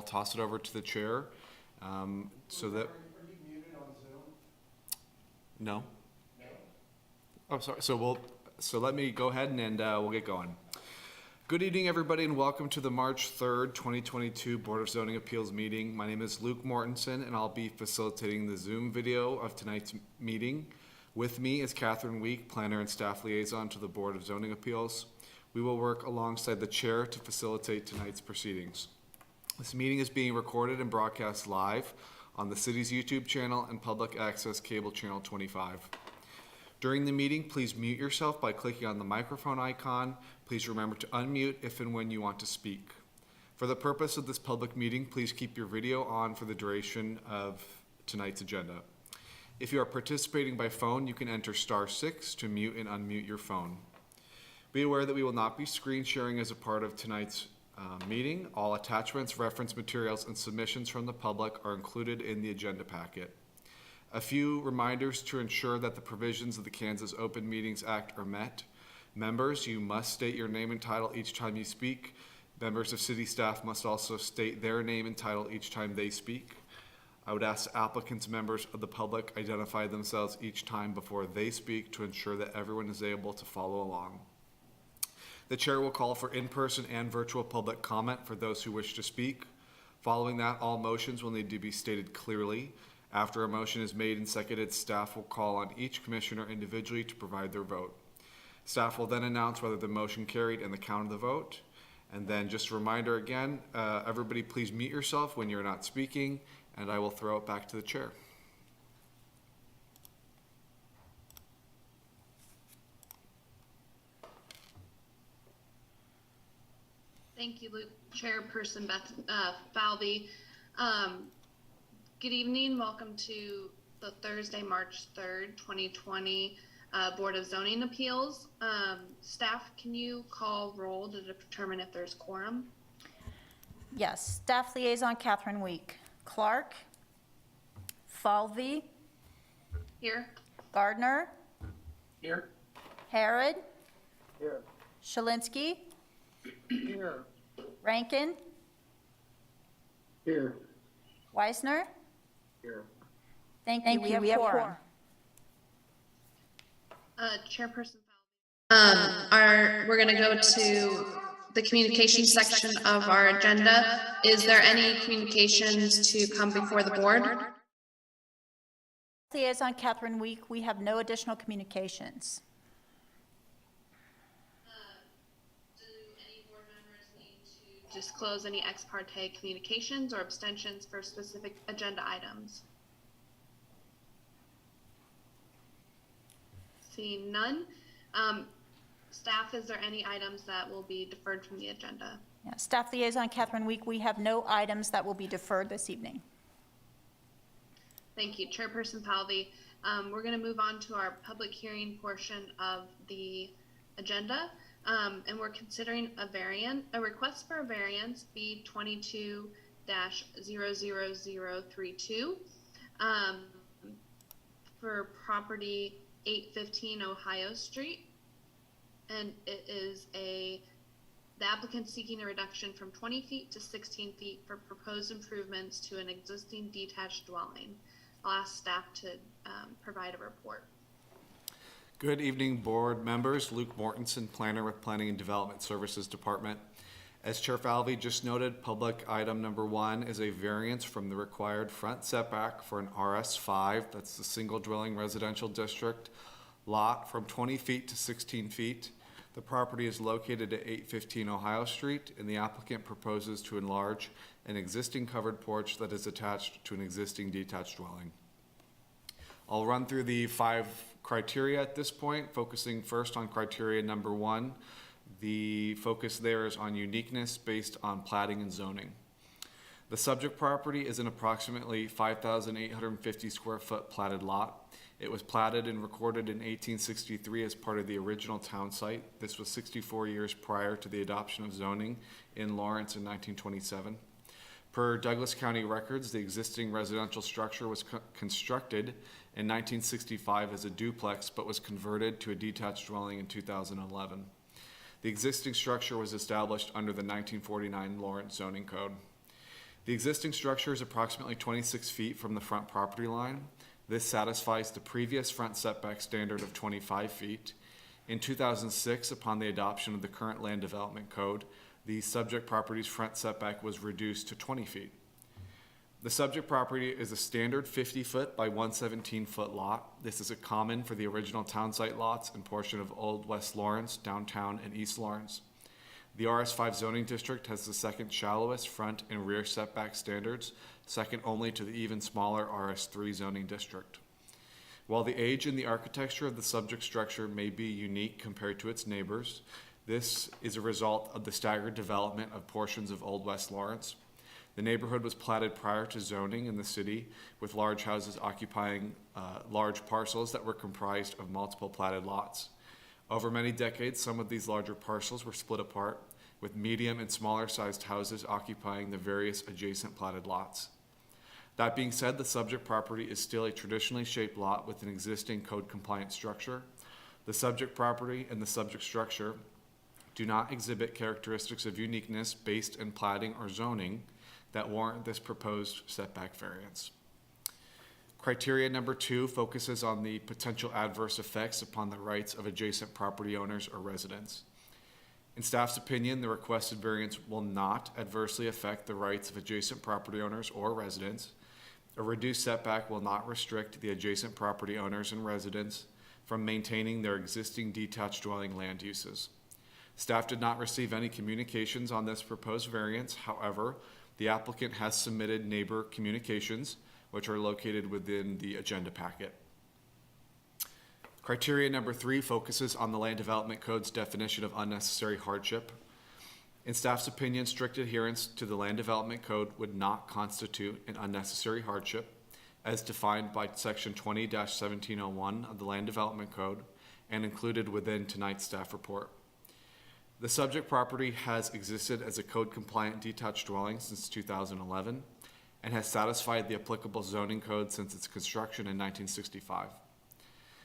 toss it over to the chair. So that. Are you muted on Zoom? No. No? Oh, sorry. So let me go ahead and we'll get going. Good evening, everybody, and welcome to the March 3rd, 2022 Board of Zoning Appeals meeting. My name is Luke Mortensen, and I'll be facilitating the Zoom video of tonight's meeting. With me is Catherine Week, Planner and Staff Liaison to the Board of Zoning Appeals. We will work alongside the chair to facilitate tonight's proceedings. This meeting is being recorded and broadcast live on the city's YouTube channel and public access cable channel 25. During the meeting, please mute yourself by clicking on the microphone icon. Please remember to unmute if and when you want to speak. For the purpose of this public meeting, please keep your video on for the duration of tonight's agenda. If you are participating by phone, you can enter *6 to mute and unmute your phone. Be aware that we will not be screen sharing as a part of tonight's meeting. All attachments, reference materials, and submissions from the public are included in the agenda packet. A few reminders to ensure that the provisions of the Kansas Open Meetings Act are met. Members, you must state your name and title each time you speak. Members of city staff must also state their name and title each time they speak. I would ask applicants, members of the public, identify themselves each time before they speak to ensure that everyone is able to follow along. The chair will call for in-person and virtual public comment for those who wish to speak. Following that, all motions will need to be stated clearly. After a motion is made and seconded, staff will call on each commissioner individually to provide their vote. Staff will then announce whether the motion carried and the count of the vote. And then just a reminder again, everybody please mute yourself when you're not speaking, and I will throw it back to the chair. Thank you, Luke. Chairperson Beth Falvey. Good evening. Welcome to the Thursday, March 3rd, 2020 Board of Zoning Appeals. Staff, can you call roll to determine if there's quorum? Yes. Staff Liaison Catherine Week. Clark. Falvey. Here. Gardner. Here. Harrod. Here. Shalinski. Here. Rankin. Here. Weisner. Here. Thank you. We have quorum. Chairperson Falvey. We're going to go to the communications section of our agenda. Is there any communications to come before the board? Liaison Catherine Week. We have no additional communications. Do any board members need to disclose any ex parte communications or abstentions for specific agenda items? Seeing none. Staff, is there any items that will be deferred from the agenda? Yeah. Staff Liaison Catherine Week. We have no items that will be deferred this evening. Thank you, Chairperson Falvey. We're going to move on to our public hearing portion of the agenda, and we're considering a request for a variance B22-00032 for property 815 Ohio Street, and it is the applicant seeking a reduction from 20 feet to 16 feet for proposed improvements to an existing detached dwelling. I'll ask staff to provide a report. Good evening, board members. Luke Mortensen, Planner with Planning and Development Services Department. As Chair Falvey just noted, public item number 1 is a variance from the required front setback for an RS5, that's the single dwelling residential district, lot from 20 feet to 16 feet. The property is located at 815 Ohio Street, and the applicant proposes to enlarge an existing covered porch that is attached to an existing detached dwelling. I'll run through the 5 criteria at this point, focusing first on criteria number 1. The focus there is on uniqueness based on platting and zoning. The subject property is an approximately 5,850 square foot platted lot. It was platted and recorded in 1863 as part of the original town site. This was 64 years prior to the adoption of zoning in Lawrence in 1927. Per Douglas County records, the existing residential structure was constructed in 1965 as a duplex, but was converted to a detached dwelling in 2011. The existing structure was established under the 1949 Lawrence zoning code. The existing structure is approximately 26 feet from the front property line. This satisfies the previous front setback standard of 25 feet. In 2006, upon the adoption of the current land development code, the subject property's front setback was reduced to 20 feet. The subject property is a standard 50-foot by 117-foot lot. This is a common for the original town site lots and portion of Old West Lawrence, downtown, and East Lawrence. The RS5 zoning district has the second shallowest front and rear setback standards, second only to the even smaller RS3 zoning district. While the age and the architecture of the subject structure may be unique compared to its neighbors, this is a result of the staggered development of portions of Old West Lawrence. The neighborhood was platted prior to zoning in the city, with large houses occupying large parcels that were comprised of multiple platted lots. Over many decades, some of these larger parcels were split apart, with medium and smaller sized houses occupying the various adjacent platted lots. That being said, the subject property is still a traditionally shaped lot with an existing code compliant structure. The subject property and the subject structure do not exhibit characteristics of uniqueness based in platting or zoning that warrant this proposed setback variance. Criteria number 2 focuses on the potential adverse effects upon the rights of adjacent property owners or residents. In staff's opinion, the requested variance will not adversely affect the rights of adjacent property owners or residents. A reduced setback will not restrict the adjacent property owners and residents from maintaining their existing detached dwelling land uses. Staff did not receive any communications on this proposed variance. However, the applicant has submitted neighbor communications, which are located within the agenda packet. Criteria number 3 focuses on the Land Development Code's definition of unnecessary hardship. In staff's opinion, strict adherence to the Land Development Code would not constitute an unnecessary hardship, as defined by Section 20-1701 of the Land Development Code and included within tonight's staff report. The subject property has existed as a code-compliant detached dwelling since 2011 and has satisfied the applicable zoning code since its construction in 1965.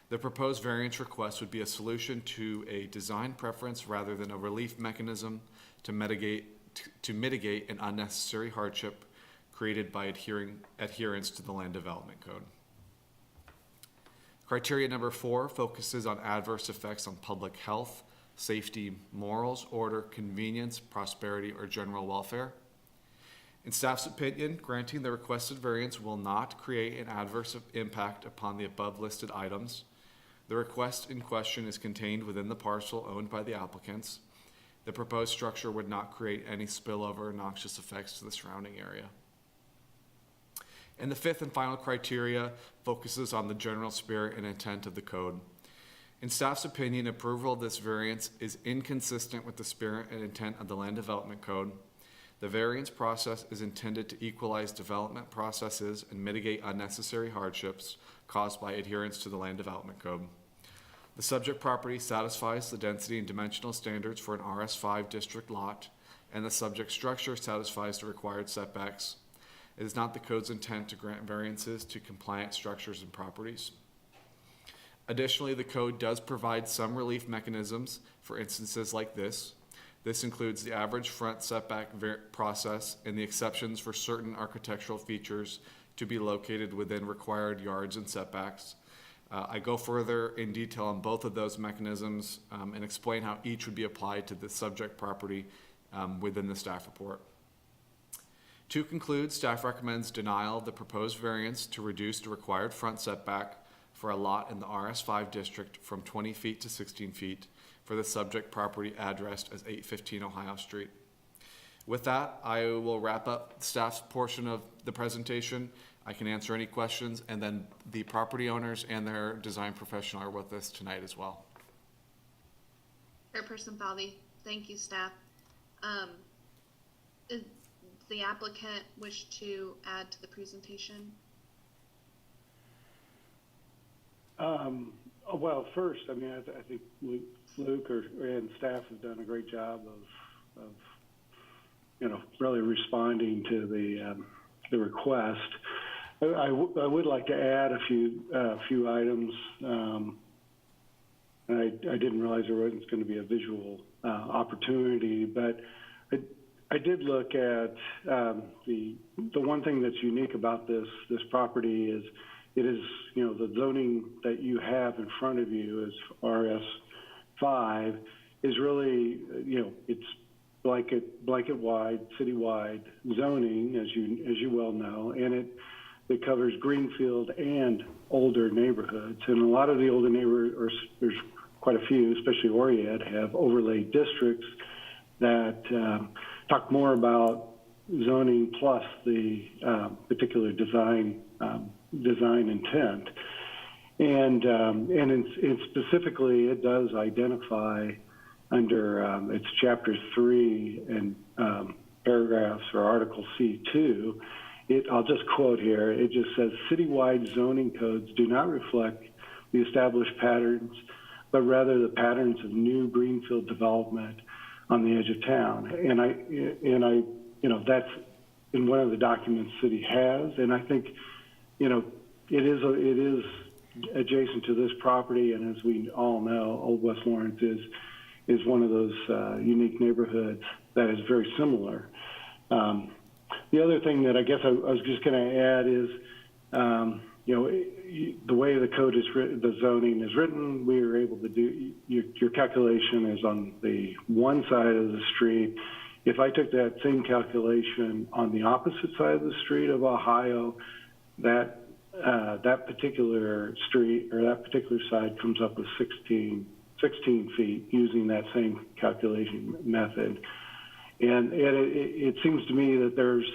The proposed variance request would be a solution to a design preference rather than a relief mechanism to mitigate an unnecessary hardship created by adherence to the Land Development Code. Criteria number 4 focuses on adverse effects on public health, safety, morals, order, convenience, prosperity, or general welfare. In staff's opinion, granting the requested variance will not create an adverse impact upon the above listed items. The request in question is contained within the parcel owned by the applicants. The proposed structure would not create any spillover or noxious effects to the surrounding area. And the 5th and final criteria focuses on the general spirit and intent of the code. In staff's opinion, approval of this variance is inconsistent with the spirit and intent of the Land Development Code. The variance process is intended to equalize development processes and mitigate unnecessary hardships caused by adherence to the Land Development Code. The subject property satisfies the density and dimensional standards for an RS5 district lot, and the subject structure satisfies the required setbacks. It is not the code's intent to grant variances to compliant structures and properties. Additionally, the code does provide some relief mechanisms for instances like this. This includes the average front setback process and the exceptions for certain architectural features to be located within required yards and setbacks. I go further in detail on both of those mechanisms and explain how each would be applied to the subject property within the staff report. To conclude, staff recommends denial of the proposed variance to reduce the required front setback for a lot in the RS5 district from 20 feet to 16 feet for the subject property addressed as 815 Ohio Street. With that, I will wrap up the staff's portion of the presentation. I can answer any questions, and then the property owners and their design professional are with us tonight as well. Chairperson Falvey, thank you, staff. Does the applicant wish to add to the presentation? Well, first, I mean, I think Luke and staff have done a great job of really responding to the request. I would like to add a few items. I didn't realize there wasn't going to be a visual opportunity, but I did look at the one thing that's unique about this property is it is, you know, the zoning that you have in front of you is RS5 is really, you know, it's blanket wide, citywide zoning, as you well know, and it covers greenfield and older neighborhoods. And a lot of the older neighborhoods, or there's quite a few, especially Oriad, have overlay districts that talk more about zoning plus the particular design intent. And specifically, it does identify under its Chapter 3 and paragraphs or Article C2, I'll just quote here, it just says, citywide zoning codes do not reflect the established patterns, but rather the patterns of new greenfield development on the edge of town. And I, you know, that's in one of the documents city has, and I think, you know, it is adjacent to this property, and as we all know, Old West Lawrence is one of those unique neighborhoods that is very similar. The other thing that I guess I was just going to add is, you know, the way the code is written, the zoning is written, we are able to do, your calculation is on the one side of the street. If I took that same calculation on the opposite side of the street of Ohio, that particular street or that particular side comes up with 16 feet using that same calculation method. And it seems to me that there's,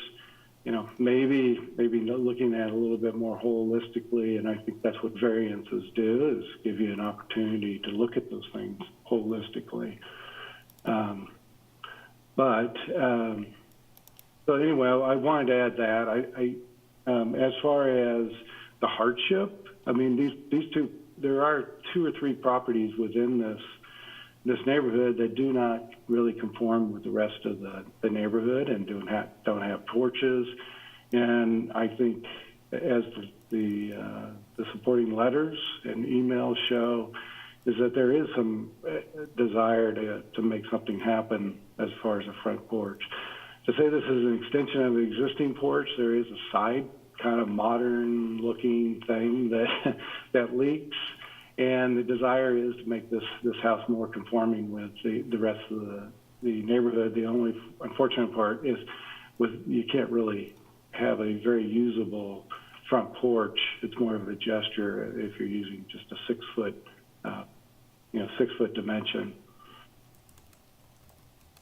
you know, maybe looking at it a little bit more holistically, and I think that's what variances do, is give you an opportunity to look at those things holistically. So anyway, I wanted to add that. As far as the hardship, I mean, these two, there are 2 or 3 properties within this neighborhood that do not really conform with the rest of the neighborhood and don't have porches. And I think as the supporting letters and emails show, is that there is some desire to make something happen as far as a front porch. To say this is an extension of the existing porch, there is a side kind of modern looking thing that leaks. And the desire is to make this house more conforming with the rest of the neighborhood. The only unfortunate part is you can't really have a very usable front porch. It's more of a gesture if you're using just a 6 foot dimension.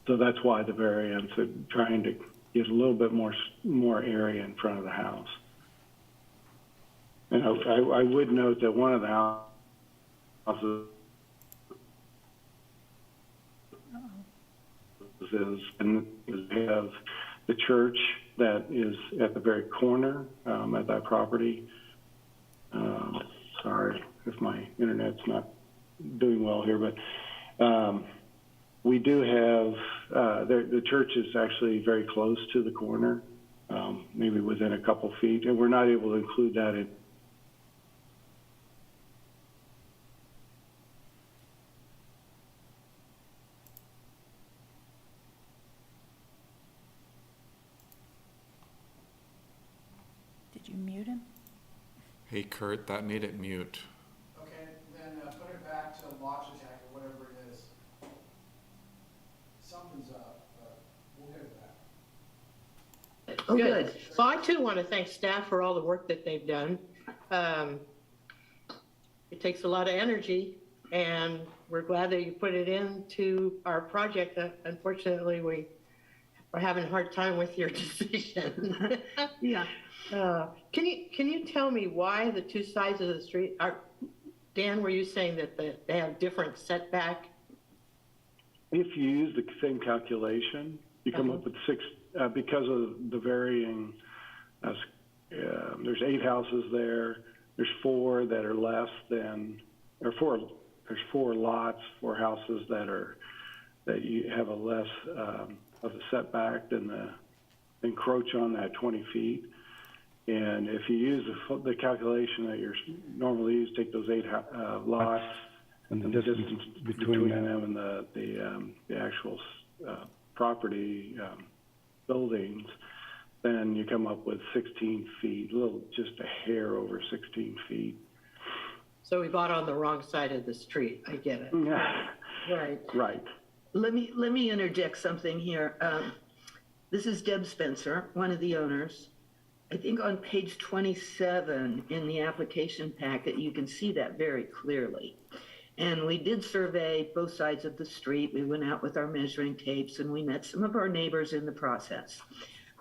So that's why the variance of trying to get a little bit more area in front of the house. And I would note that one of the houses and they have the church that is at the very corner at that property. Sorry if my internet's not doing well here, but we do have the church is actually very close to the corner, maybe within a couple feet, and we're not able to include that in. Did you mute him? Hey, Kurt, that made it mute. Okay, then put it back to Logitech or whatever it is. Something's up, but we'll get it back. Oh, good. Well, I too want to thank staff for all the work that they've done. It takes a lot of energy, and we're glad that you put it into our project. Unfortunately, we are having a hard time with your decision. Yeah. Can you tell me why the 2 sides of the street are? Dan, were you saying that they have different setback? If you use the same calculation, you come up with 6 because of the varying. There's 8 houses there. There's 4 that are less than, or 4. There's 4 lots, 4 houses that you have a less of a setback than encroach on that 20 feet. And if you use the calculation that you're normally use, take those 8 lots and the distance between them and the actual property, buildings, then you come up with 16 feet, just a hair over 16 feet. So we bought on the wrong side of the street. I get it. Right. Right. Let me interject something here. This is Deb Spencer, one of the owners. I think on page 27 in the application packet, you can see that very clearly. And we did survey both sides of the street. We went out with our measuring tapes and we met some of our neighbors in the process,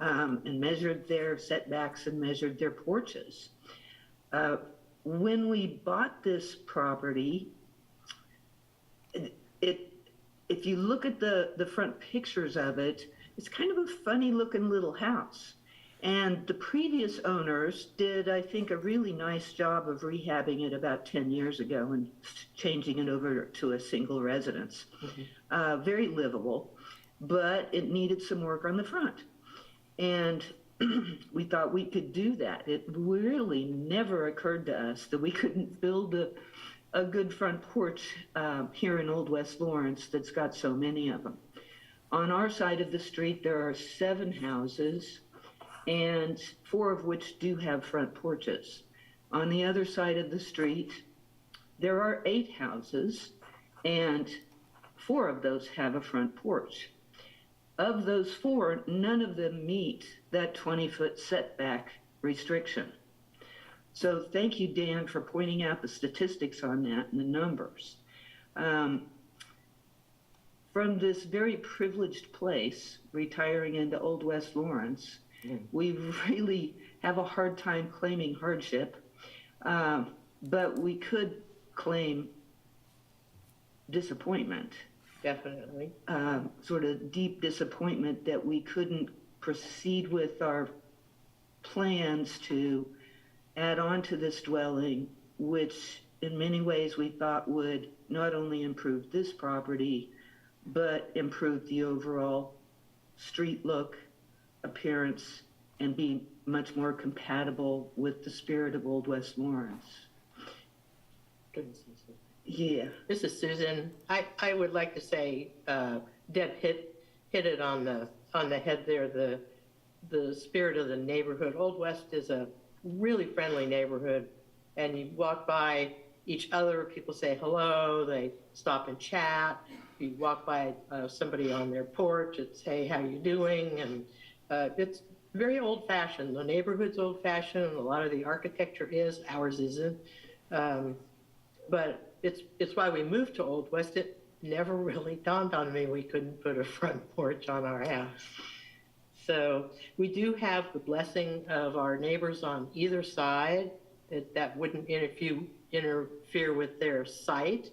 and measured their setbacks and measured their porches. When we bought this property, if you look at the front pictures of it, it's kind of a funny looking little house. And the previous owners did, I think, a really nice job of rehabbing it about 10 years ago and changing it over to a single residence. Very livable, but it needed some work on the front. And we thought we could do that. It really never occurred to us that we couldn't build a good front porch here in Old West Lawrence that's got so many of them. On our side of the street, there are 7 houses, and 4 of which do have front porches. On the other side of the street, there are 8 houses, and 4 of those have a front porch. Of those 4, none of them meet that 20-foot setback restriction. So thank you, Dan, for pointing out the statistics on that and the numbers. From this very privileged place, retiring into Old West Lawrence, we really have a hard time claiming hardship, but we could claim disappointment. Definitely. Sort of deep disappointment that we couldn't proceed with our plans to add on to this dwelling, which in many ways we thought would not only improve this property, but improve the overall street look, appearance, and be much more compatible with the spirit of Old West Lawrence. Yeah. This is Susan. I would like to say Deb hit it on the head there. The spirit of the neighborhood. Old West is a really friendly neighborhood, and you walk by each other, people say hello, they stop and chat. You walk by somebody on their porch, it's hey, how you doing? And it's very old-fashioned. The neighborhood's old-fashioned. A lot of the architecture is, ours isn't. But it's why we moved to Old West. It never really dawned on me we couldn't put a front porch on our house. So we do have the blessing of our neighbors on either side that wouldn't interfere with their site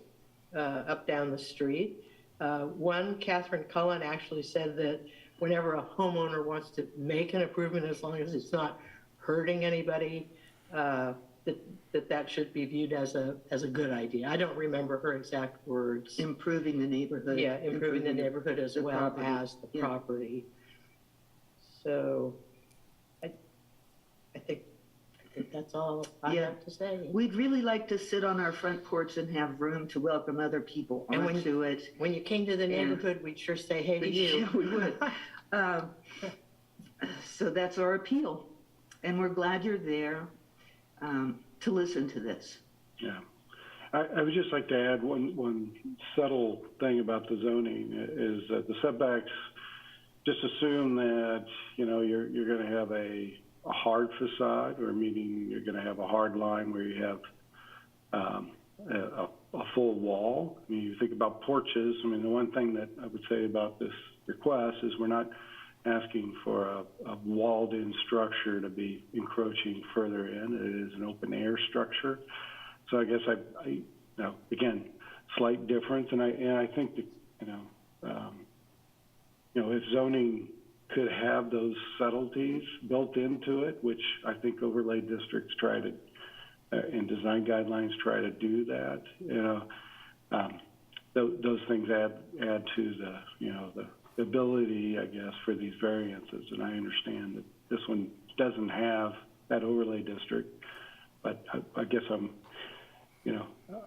up down the street. One, Catherine Cullen, actually said that whenever a homeowner wants to make an improvement, as long as it's not hurting anybody, that should be viewed as a good idea. I don't remember her exact words. Improving the neighborhood. Yeah, improving the neighborhood as well property. as the property. So I think that's all I have to say. We'd really like to sit on our front porch and have room to welcome other people And onto it. When you came to the neighborhood, we'd sure say hey to you. Yeah, we would. So that's our appeal, and we're glad you're there to listen to this. Yeah. I would just like to add one subtle thing about the zoning is that the setbacks, just assume that, you're going to have a hard facade, or meaning you're going to have a hard line where you have a full wall. I mean, you think about porches. I mean, the one thing that I would say about this request is we're not asking for a walled-in structure to be encroaching further in. It is an open-air structure. So I guess again, slight difference, and I think that if zoning could have those subtleties built into it, which I think overlay districts try to, and design guidelines try to do that. Those things add to the ability, I guess, for these variances. And I understand that this one doesn't have that overlay district, but I guess I'm,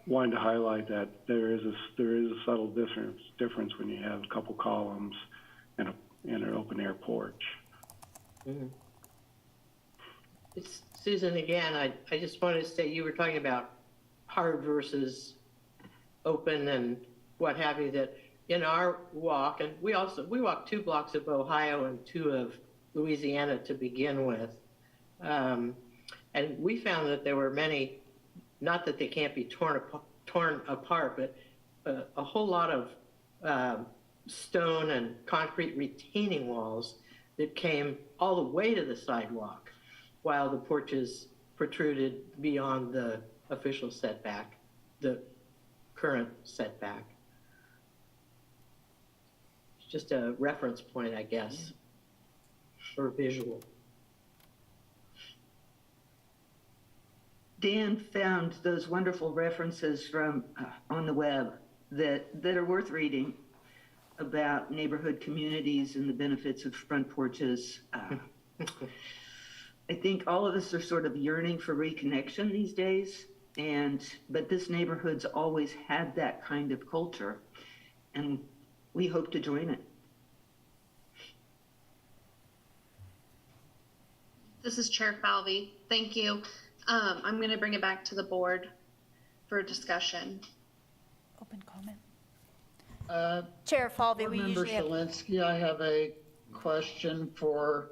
wanting to highlight that there is a subtle difference when you have a couple columns and an open air porch. It's Susan again. I just wanted to say, you were talking about hard versus open and what have you, that in our walk, and we walked 2 blocks of Ohio and 2 of Louisiana to begin with. And we found that there were many, not that they can't be torn apart, but a whole lot of stone and concrete retaining walls that came all the way to the sidewalk, while the porches protruded beyond the official setback, the current setback. It's just a reference point, I guess, for visual. Dan found those wonderful references from on the web that are worth reading about neighborhood communities and the benefits of front porches. I think all of us are sort of yearning for reconnection these days, but this neighborhood's always had that kind of culture, and we hope to join it. This is Chair Falvey. Thank you. I'm going to bring it back to the board for discussion. Open comment. Uh, Chair Falvey, Board we Member usually have, Shalinski, I have a question for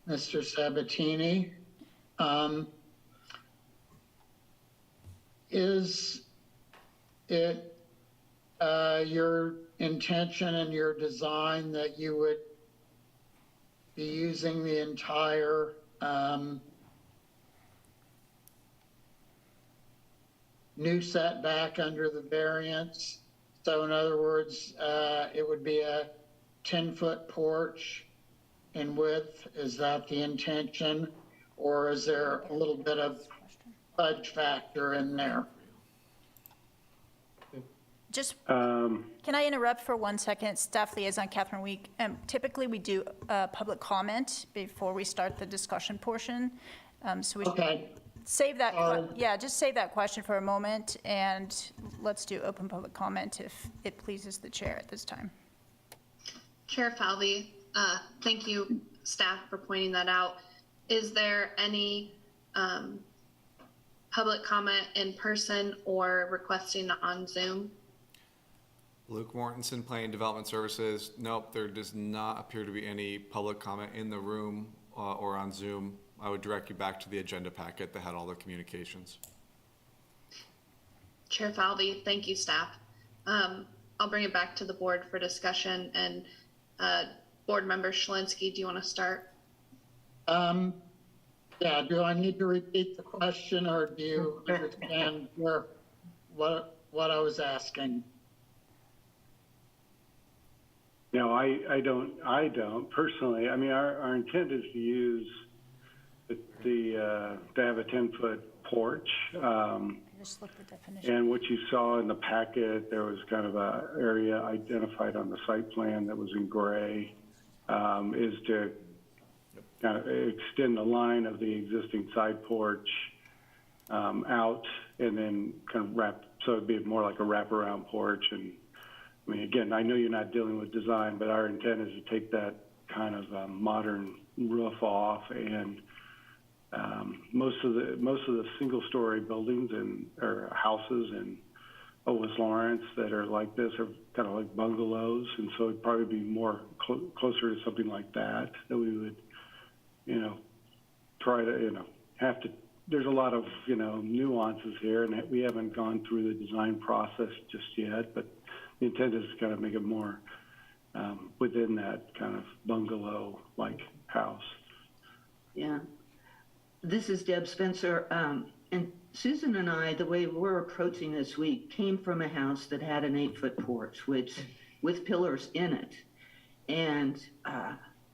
Mr. Sabatini. Is it your intention and your design that you would be using the entire new setback under the variance? So in other words, it would be a 10-foot porch in width. Is that the intention? Or is there a little bit of fudge factor in there? just, Um, can I interrupt for 1 second? Staff Liaison Catherine Week. Typically, we do public comment before we start the discussion portion. So we should Okay, save that, Sorry. yeah, just save that question for a moment, and let's do open public comment if it pleases the chair at this time. Chair Falvey, thank you, staff, for pointing that out. Is there any public comment in person or requesting on Zoom? Luke Mortensen, Planning Development Services. Nope, there does not appear to be any public comment in the room or on Zoom. I would direct you back to the agenda packet that had all the communications. Chair Falvey, thank you, staff. I'll bring it back to the board for discussion, and Board Member Shalinski, do you want to start? yeah, do I need to repeat the question, or do you understand what I was asking? No, I don't personally. I mean, our intent is to use to have a 10-foot porch. Just look at the definition. And what you saw in the packet, there was kind of a area identified on the site plan that was in gray, is to kind of extend the line of the existing side porch out and then kind of wrap, so it'd be more like a wraparound porch. And I mean, again, I know you're not dealing with design, but our intent is to take that kind of modern roof off, and most of the single-story buildings or houses in West Lawrence that are like this are kind of like bungalows, and so it'd probably be more closer to something like that we would, try to, have to. There's a lot of nuances here, and we haven't gone through the design process just yet, but the intent is to kind of make it more within that kind of bungalow-like house. Yeah. This is Deb Spencer. And Susan and I, the way we're approaching this week, came from a house that had an 8-foot porch, with pillars in it. And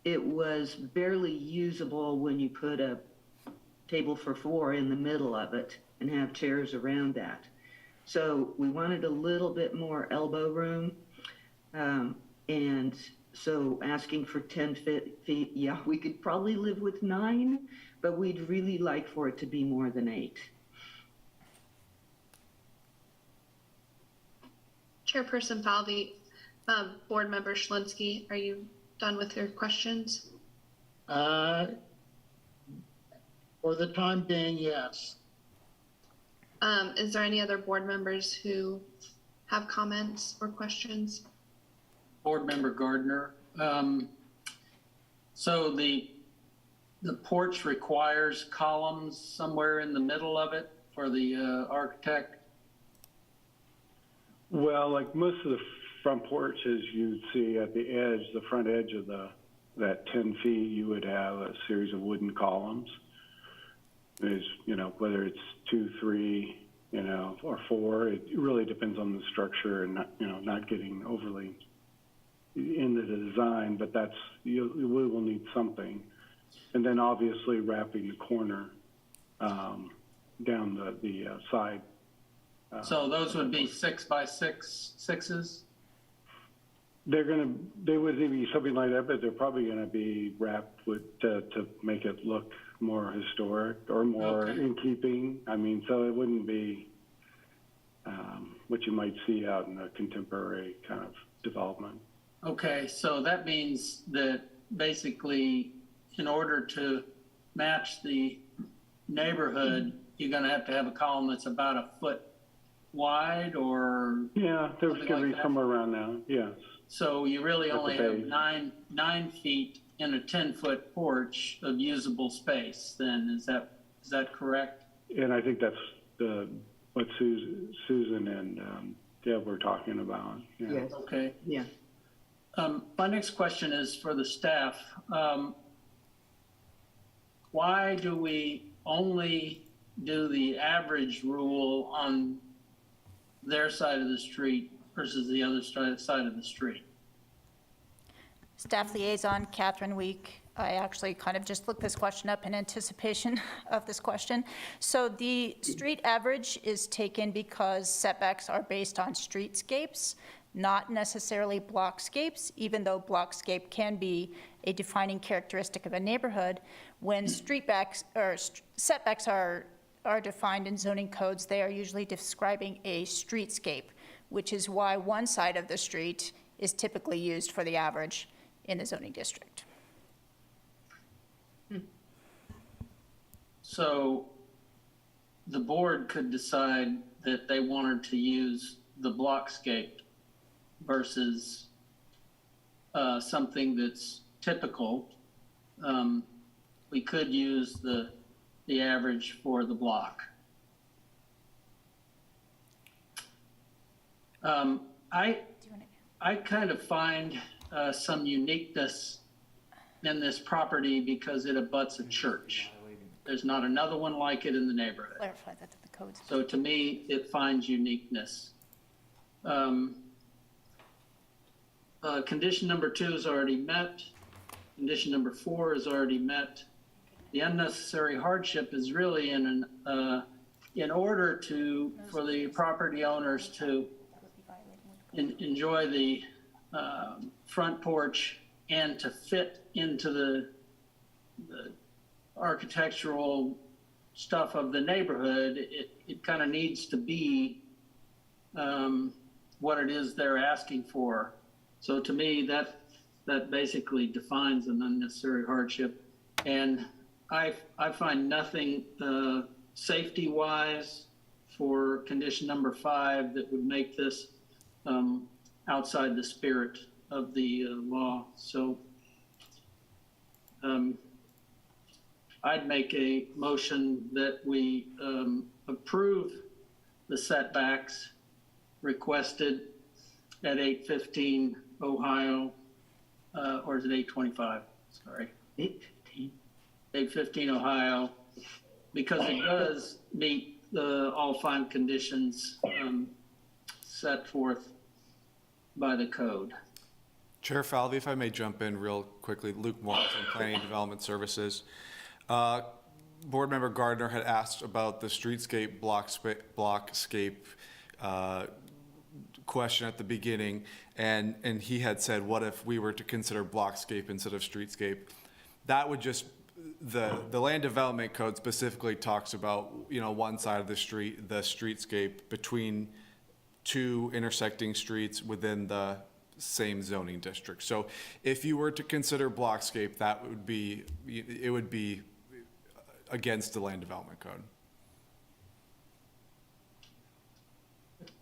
it was barely usable when you put a table for 4 in the middle of it and have chairs around that. So we wanted a little bit more elbow room. And so asking for 10 feet, yeah, we could probably live with 9, but we'd really like for it to be more than 8. Chairperson Falvey, Board Member Shalinski, are you done with your questions? For the time being, yes. Is there any other board members who have comments or questions? Board Member Gardner. So the porch requires columns somewhere in the middle of it for the architect? Well, like most of the front porches you'd see at the edge, the front edge of that 10 feet, you would have a series of wooden columns. There's, whether it's 2, 3, or 4, it really depends on the structure and not getting overly into the design, but we will need something. And then obviously wrapping the corner down the side. So those would be 6 by 6s? They would be something like that, but they're probably going to be wrapped with to make it look more historic or more in keeping. I mean, so it wouldn't be what you might see out in a contemporary kind of development. Okay, so that means that basically in order to match the neighborhood, you're going to have a column that's about a foot wide or? Yeah, there's something going to like be that? somewhere around now, yes. So you really At the only have base. nine feet in a 10-foot porch of usable space then, is that correct? And I think that's what Susan and Deb were talking about. Yeah. Yes, Okay. yeah. My next question is for the staff. Why do we only do the average rule on their side of the street versus the other side of the street? Staff Liaison Catherine Week. I actually kind of just looked this question up in anticipation of this question. So the street average is taken because setbacks are based on streetscapes, not necessarily blockscapes, even though blockscape can be a defining characteristic of a neighborhood. When setbacks are defined in zoning codes, they are usually describing a streetscape, which is why one side of the street is typically used for the average in the zoning district. So the board could decide that they wanted to use the blockscape versus something that's typical. We could use the average for the block. I kind of find some uniqueness in this property because it abuts a church. There's not another one like it in the neighborhood. Clarify that to the codes. So to me, it finds uniqueness. Condition number 2 is already met. Condition number 4 is already met. The unnecessary hardship is really in order for the property owners to enjoy the front porch and to fit into the architectural stuff of the neighborhood. It kind of needs to be what it is they're asking for. So to me, that basically defines an unnecessary hardship. And I find nothing safety-wise for condition number 5 that would make this outside the spirit of the law. So I'd make a motion that we approve the setbacks requested at 815 Ohio, or is it 825? Sorry. 8:15. 815 Ohio, because it does meet all 5 conditions set forth by the code. Chair Falvey, if I may jump in real quickly, Luke Morrison, Planning and Development Services. Board Member Gardner had asked about the streetscape blockscape question at the beginning, and he had said, what if we were to consider blockscape instead of streetscape? That would just, the land development code specifically talks about, one side of the streetscape between 2 intersecting streets within the same zoning district. So if you were to consider blockscape, that would be, it would be against the land development code.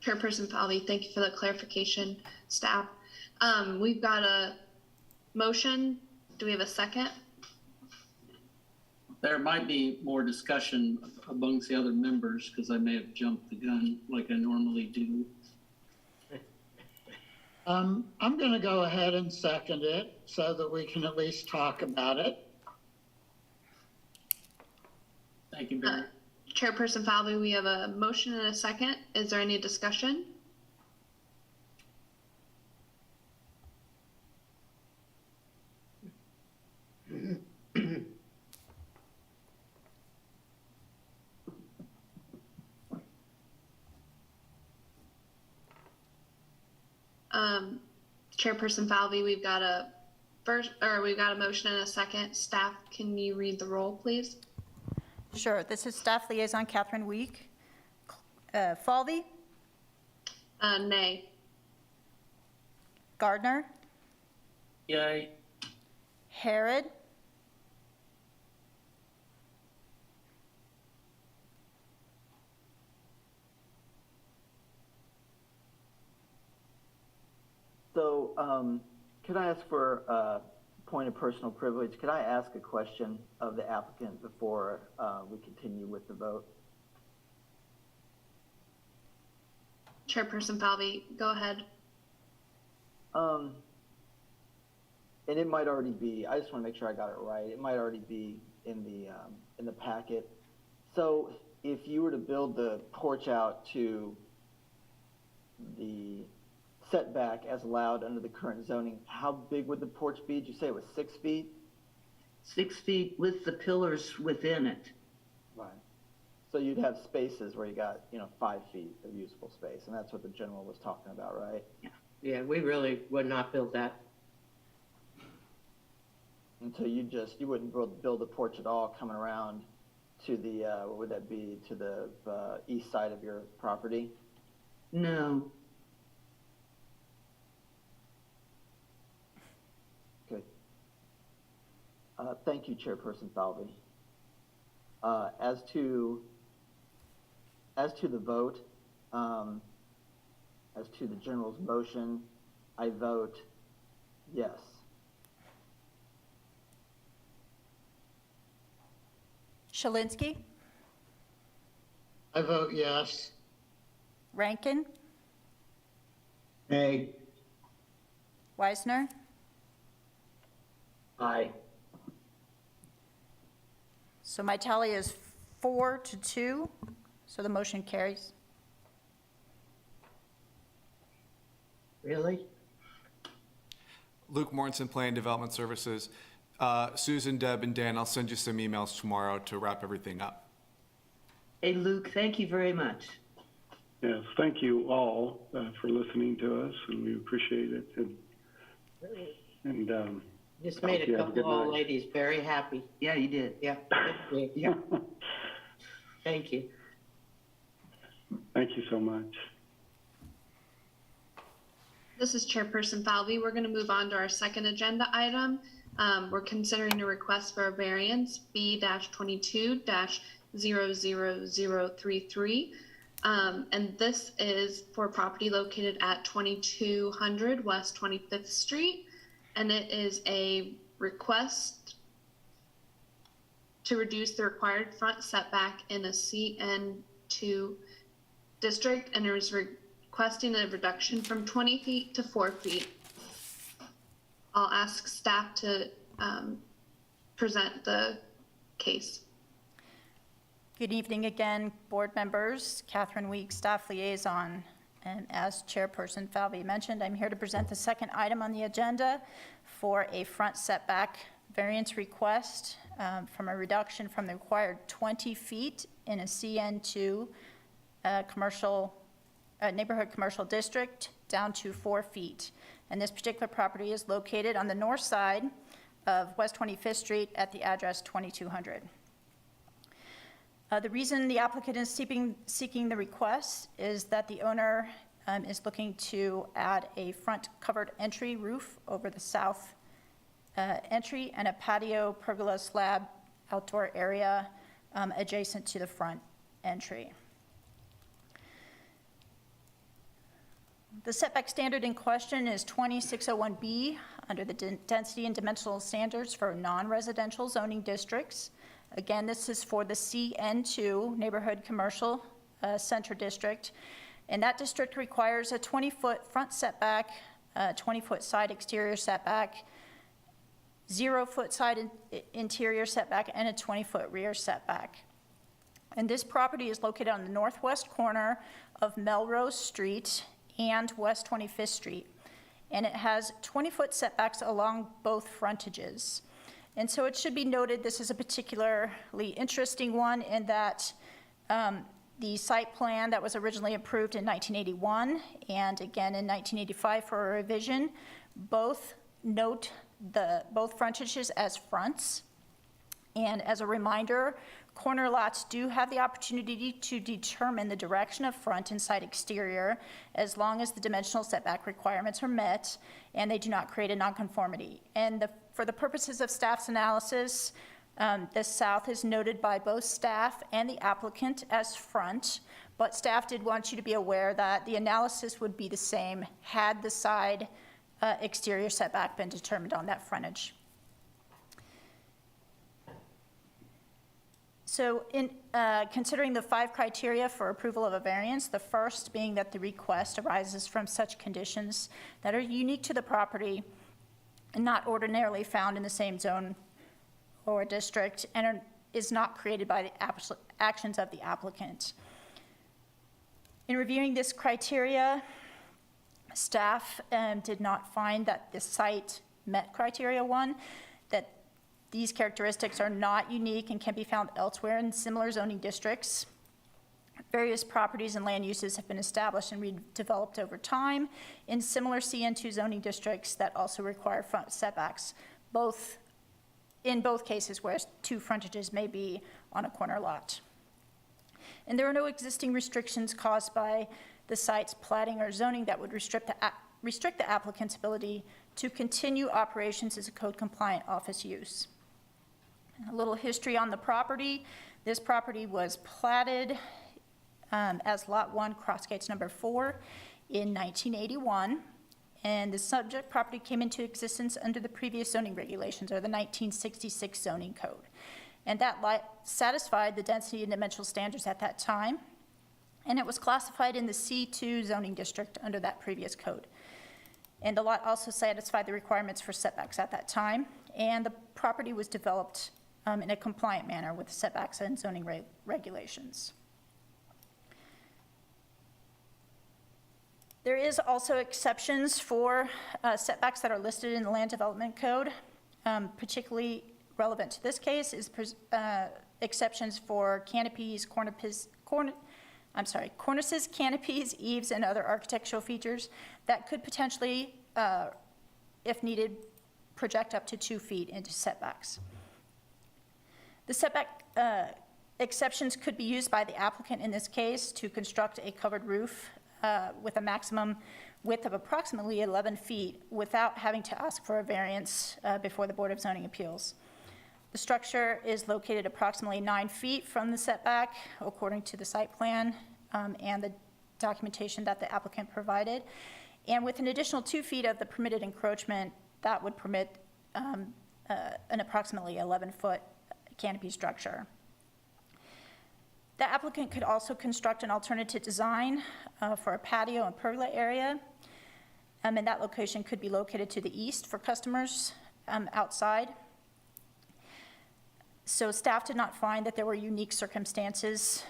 Chairperson Falvey, thank you for the clarification, staff. We've got a motion. Do we have a second? There might be more discussion amongst the other members because I may have jumped the gun like I normally do. I'm going to go ahead and second it so that we can at least talk about it. Thank you, Barry. Chairperson Falvey, we have a motion and a second. Is there any discussion? Chairperson Falvey, we've got a motion and a second. Staff, can you read the roll, please? Sure, this is Staff Liaison Catherine Week. Falvey, Nay. Gardner, Yay. Harrod, So, could I ask for a point of personal privilege? Could I ask a question of the applicant before we continue with the vote? Chairperson Falvey, go ahead. And it might already be, I just want to make sure I got it right. It might already be in the packet. So if you were to build the porch out to the setback as allowed under the current zoning, how big would the porch be? Did you say it was 6 feet? 6 feet with the pillars within it. Right. So you'd have spaces where you got, 5 feet of usable space, and that's what the general was talking about, right? Yeah, we really would not build that. And so you wouldn't build a porch at all coming around to the, what would that be, to the east side of your property? No. Good. Thank you, Chairperson Falvey. As to the vote, as to the general's motion, I vote yes. Shalinski, I vote yes. Rankin, Nay. Weisner, Aye. so my tally is 4-2, so the motion carries. Really? Luke Mortensen, Plan Development Services. Susan, Deb, and Dan, I'll send you some emails tomorrow to wrap everything up. Hey, Luke, thank you very much. Yes, thank you all for listening to us, and we appreciate it. And Just made hope a you have a couple good old night. ladies very happy. Yeah, you did. Yeah. Yeah. Thank you. Thank you so much. This is Chairperson Falvey. We're going to move on to our second agenda item. We're considering a request for a variance B-22-00033. And this is for property located at 2200 West 25th Street. And it is a request to reduce the required front setback in a CN2 district, and it was requesting a reduction from 20 feet to 4 feet. I'll ask staff to present the case. Good evening again, board members. Catherine Week, Staff Liaison. And as Chairperson Falvey mentioned, I'm here to present the second item on the agenda for a front setback variance request from a reduction from the required 20 feet in a CN2 neighborhood commercial district down to 4 feet. And this particular property is located on the north side of West 25th Street at the address 2200. The reason the applicant is seeking the request is that the owner is looking to add a front covered entry roof over the south entry and a patio pergola slab outdoor area adjacent to the front entry. The setback standard in question is 20601B under the density and dimensional standards for non-residential zoning districts. Again, this is for the CN2 Neighborhood Commercial Center District, and that district requires a 20-foot front setback, 20-foot side exterior setback, 0-foot side interior setback, and a 20-foot rear setback. And this property is located on the northwest corner of Melrose Street and West 25th Street, and it has 20-foot setbacks along both frontages. And so it should be noted this is a particularly interesting one in that the site plan that was originally approved in 1981 and again in 1985 for a revision both note both frontages as fronts. And as a reminder, corner lots do have the opportunity to determine the direction of front and side exterior as long as the dimensional setback requirements are met and they do not create a nonconformity. And for the purposes of staff's analysis, the south is noted by both staff and the applicant as front, but staff did want you to be aware that the analysis would be the same had the side exterior setback been determined on that frontage. So in considering the 5 criteria for approval of a variance, the first being that the request arises from such conditions that are unique to the property and not ordinarily found in the same zone or district and is not created by the actions of the applicant. In reviewing this criteria, staff did not find that the site met criteria 1, that these characteristics are not unique and can be found elsewhere in similar zoning districts. Various properties and land uses have been established and redeveloped over time in similar CN2 zoning districts that also require front setbacks, in both cases where 2 frontages may be on a corner lot. And there are no existing restrictions caused by the site's platting or zoning that would restrict the applicant's ability to continue operations as a code-compliant office use. A little history on the property. This property was platted as Lot 1, Crossgates number 4 in 1981, and the subject property came into existence under the previous zoning regulations, or the 1966 zoning code. And that lot satisfied the density and dimensional standards at that time, and it was classified in the C2 zoning district under that previous code. And the lot also satisfied the requirements for setbacks at that time, and the property was developed in a compliant manner with setbacks and zoning regulations. There is also exceptions for setbacks that are listed in the Land Development Code. Particularly relevant to this case is exceptions for canopies, cornices, canopies, eaves, and other architectural features that could potentially, if needed, project up to 2 feet into setbacks. The setback exceptions could be used by the applicant in this case to construct a covered roof with a maximum width of approximately 11 feet without having to ask for a variance before the Board of Zoning Appeals. The structure is located approximately 9 feet from the setback according to the site plan and the documentation that the applicant provided. And with an additional 2 feet of the permitted encroachment, that would permit an approximately 11-foot canopy structure. The applicant could also construct an alternative design for a patio and pergola area, and that location could be located to the east for customers outside. So staff did not find that there were unique circumstances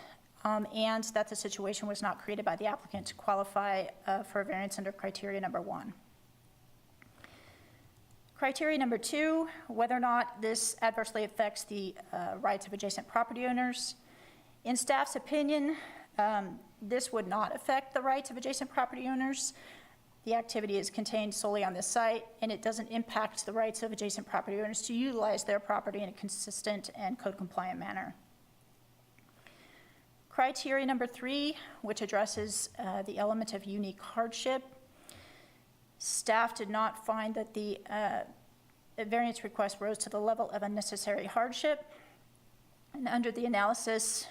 and that the situation was not created by the applicant to qualify for a variance under criteria number 1. Criteria number 2, whether or not this adversely affects the rights of adjacent property owners. In staff's opinion, this would not affect the rights of adjacent property owners. The activity is contained solely on this site, and it doesn't impact the rights of adjacent property owners to utilize their property in a consistent and code-compliant manner. Criteria number 3, which addresses the element of unique hardship. Staff did not find that the variance request rose to the level of unnecessary hardship. And under the analysis,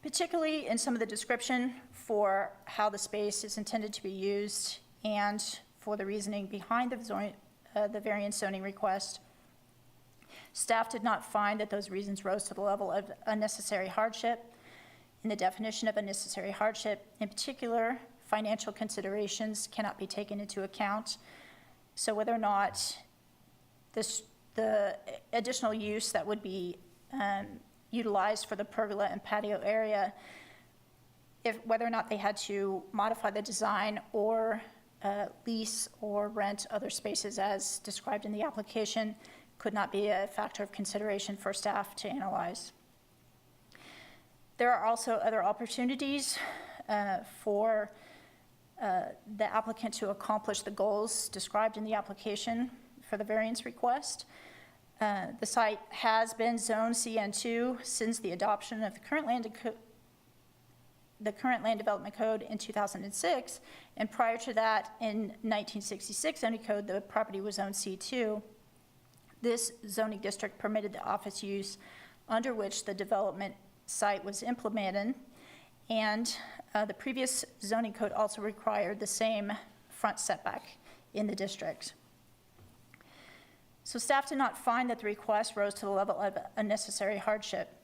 particularly in some of the description for how the space is intended to be used and for the reasoning behind the variance zoning request, staff did not find that those reasons rose to the level of unnecessary hardship. In the definition of unnecessary hardship, in particular, financial considerations cannot be taken into account. So whether or not the additional use that would be utilized for the pergola and patio area, whether or not they had to modify the design or lease or rent other spaces as described in the application, could not be a factor of consideration for staff to analyze. There are also other opportunities for the applicant to accomplish the goals described in the application for the variance request. The site has been Zone CN2 since the adoption of the current land development code in 2006, and prior to that, in 1966 zoning code, the property was Zone C2. This zoning district permitted the office use under which the development site was implemented, and the previous zoning code also required the same front setback in the district. So staff did not find that the request rose to the level of unnecessary hardship.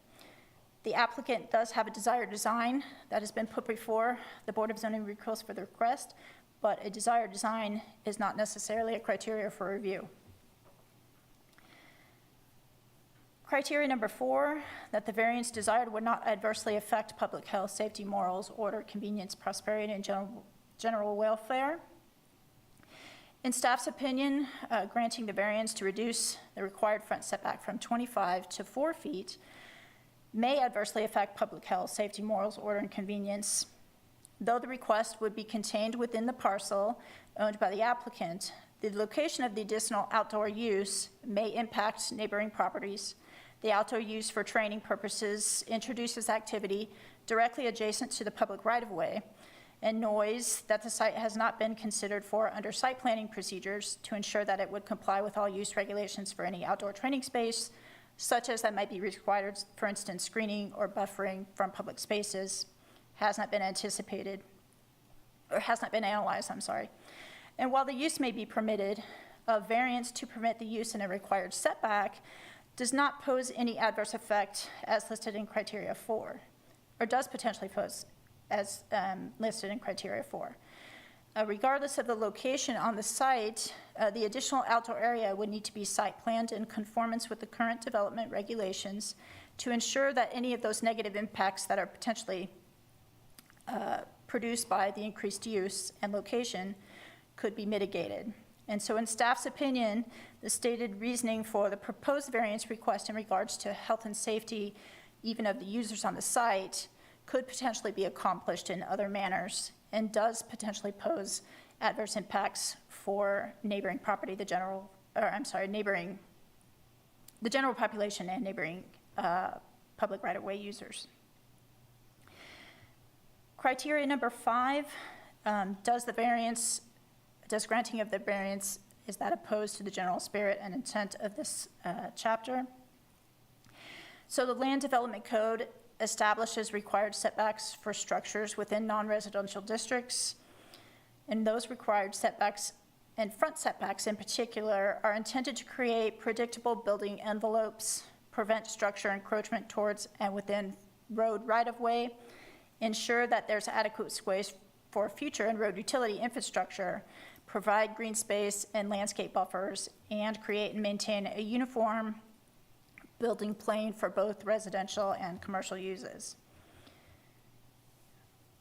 The applicant does have a desired design that has been put before the Board of Zoning Appeals for the request, but a desired design is not necessarily a criteria for review. Criteria number 4, that the variance desired would not adversely affect public health, safety, morals, order, convenience, prosperity, and general welfare. In staff's opinion, granting the variance to reduce the required front setback from 25 to 4 feet may adversely affect public health, safety, morals, order, and convenience. Though the request would be contained within the parcel owned by the applicant, the location of the additional outdoor use may impact neighboring properties. The outdoor use for training purposes introduces activity directly adjacent to the public right-of-way and noise that the site has not been considered for under site planning procedures to ensure that it would comply with all use regulations for any outdoor training space, such as that might be required, for instance, screening or buffering from public spaces, has not been anticipated, or has not been analyzed, And while the use may be permitted, a variance to permit the use in a required setback does not pose any adverse effect as listed in criteria 4, or does potentially pose as listed in criteria 4. Regardless of the location on the site, the additional outdoor area would need to be site planned in conformance with the current development regulations to ensure that any of those negative impacts that are potentially produced by the increased use and location could be mitigated. And so in staff's opinion, the stated reasoning for the proposed variance request in regards to health and safety, even of the users on the site, could potentially be accomplished in other manners and does potentially pose adverse impacts for neighboring property, the general population and neighboring public right-of-way users. Criteria number 5, does granting of the variance, is that opposed to the general spirit and intent of this chapter? So the Land Development Code establishes required setbacks for structures within non-residential districts, and those required setbacks and front setbacks in particular are intended to create predictable building envelopes, prevent structure encroachment towards and within road right-of-way, ensure that there's adequate space for future and road utility infrastructure, provide green space and landscape buffers, and create and maintain a uniform building plane for both residential and commercial uses.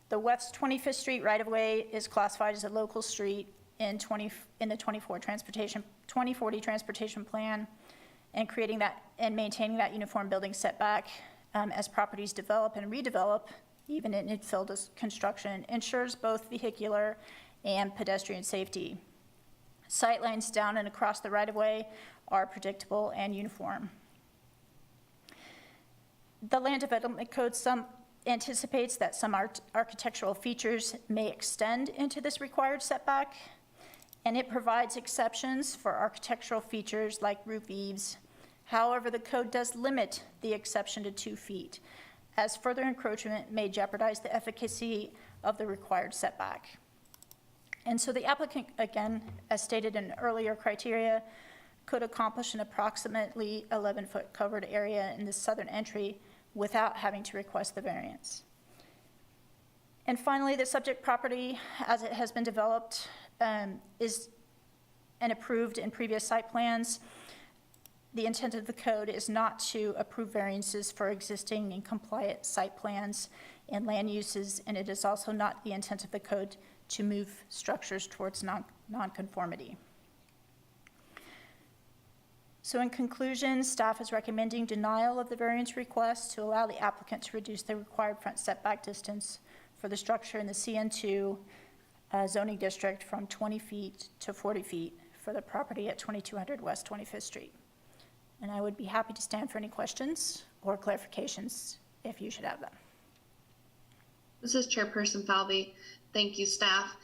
The West 25th Street right-of-way is classified as a local street in the 2040 transportation plan, and creating that and maintaining that uniform building setback as properties develop and redevelop, even in infill construction, ensures both vehicular and pedestrian safety. Sight lines down and across the right-of-way are predictable and uniform. The Land Development Code anticipates that some architectural features may extend into this required setback, and it provides exceptions for architectural features like roof eaves. However, the code does limit the exception to 2 feet, as further encroachment may jeopardize the efficacy of the required setback. And so the applicant, again, as stated in earlier criteria, could accomplish an approximately 11-foot covered area in the southern entry without having to request the variance. And finally, the subject property, as it has been developed, is and approved in previous site plans. The intent of the code is not to approve variances for existing and compliant site plans and land uses, and it is also not the intent of the code to move structures towards nonconformity. So in conclusion, staff is recommending denial of the variance request to allow the applicant to reduce the required front setback distance for the structure in the CN2 zoning district from 20 feet to 40 feet for the property at 2200 West 25th Street. And I would be happy to stand for any questions or clarifications if you should have them. This is Chairperson Falvey. Thank you, staff.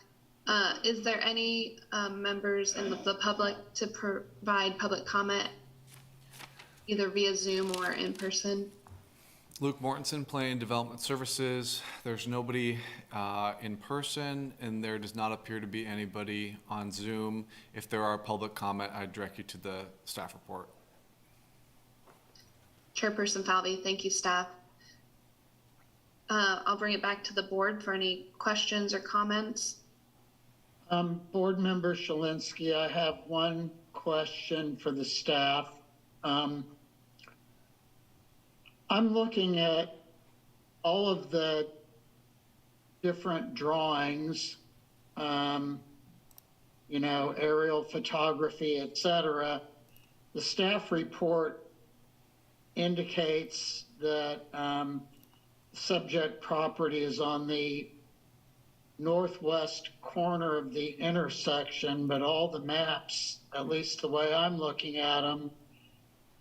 Is there any members in the public to provide public comment, either via Zoom or in person? Luke Mortensen, Planning Development Services. There's nobody in person, and there does not appear to be anybody on Zoom. If there are public comment, I'd direct you to the staff report. Chairperson Falvey, thank you, staff. I'll bring it back to the board for any questions or comments. Board Member Shalinski, I have one question for the staff. I'm looking at all of the different drawings, you know, aerial photography, et cetera. The staff report indicates that subject property is on the northwest corner of the intersection, but all the maps, at least the way I'm looking at them,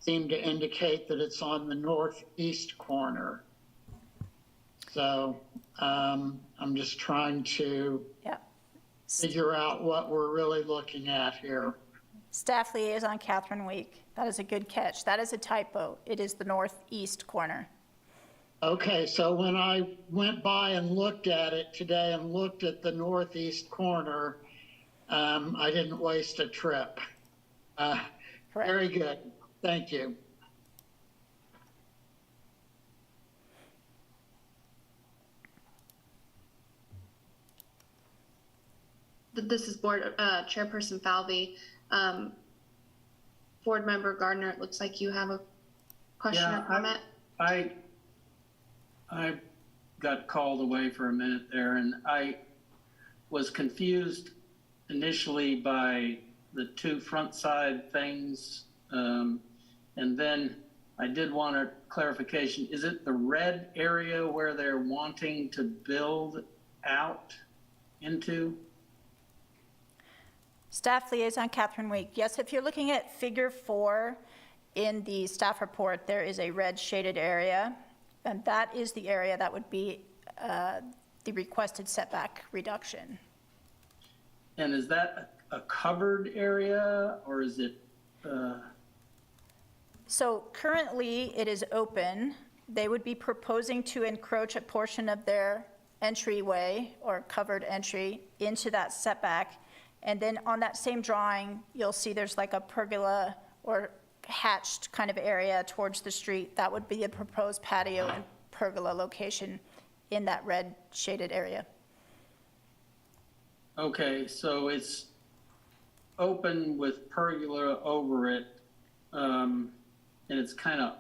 seem to indicate that it's on the northeast corner. So I'm just trying to figure out what we're really looking at here. Staff Liaison Catherine Week. That is a good catch. That is a typo. It is the northeast corner. Okay, so when I went by and looked at it today and looked at the northeast corner, I didn't waste a trip. Very good. Thank you. This is board Chairperson Falvey. Board Member Gardner, it looks like you have a question or comment. I got called away for a minute there, and I was confused initially by the 2 front side things, and then I did want a clarification. Is it the red area where they're wanting to build out into? Staff Liaison Catherine Week. Yes, if you're looking at figure 4 in the staff report, there is a red shaded area, and that is the area that would be the requested setback reduction. And is that a covered area, or is it? So currently it is open. They would be proposing to encroach a portion of their entryway or covered entry into that setback. And then on that same drawing, you'll see there's like a pergola or hatched kind of area towards the street. That would be a proposed patio and pergola location in that red shaded area. Okay, so it's open with pergola over it, and it's kind of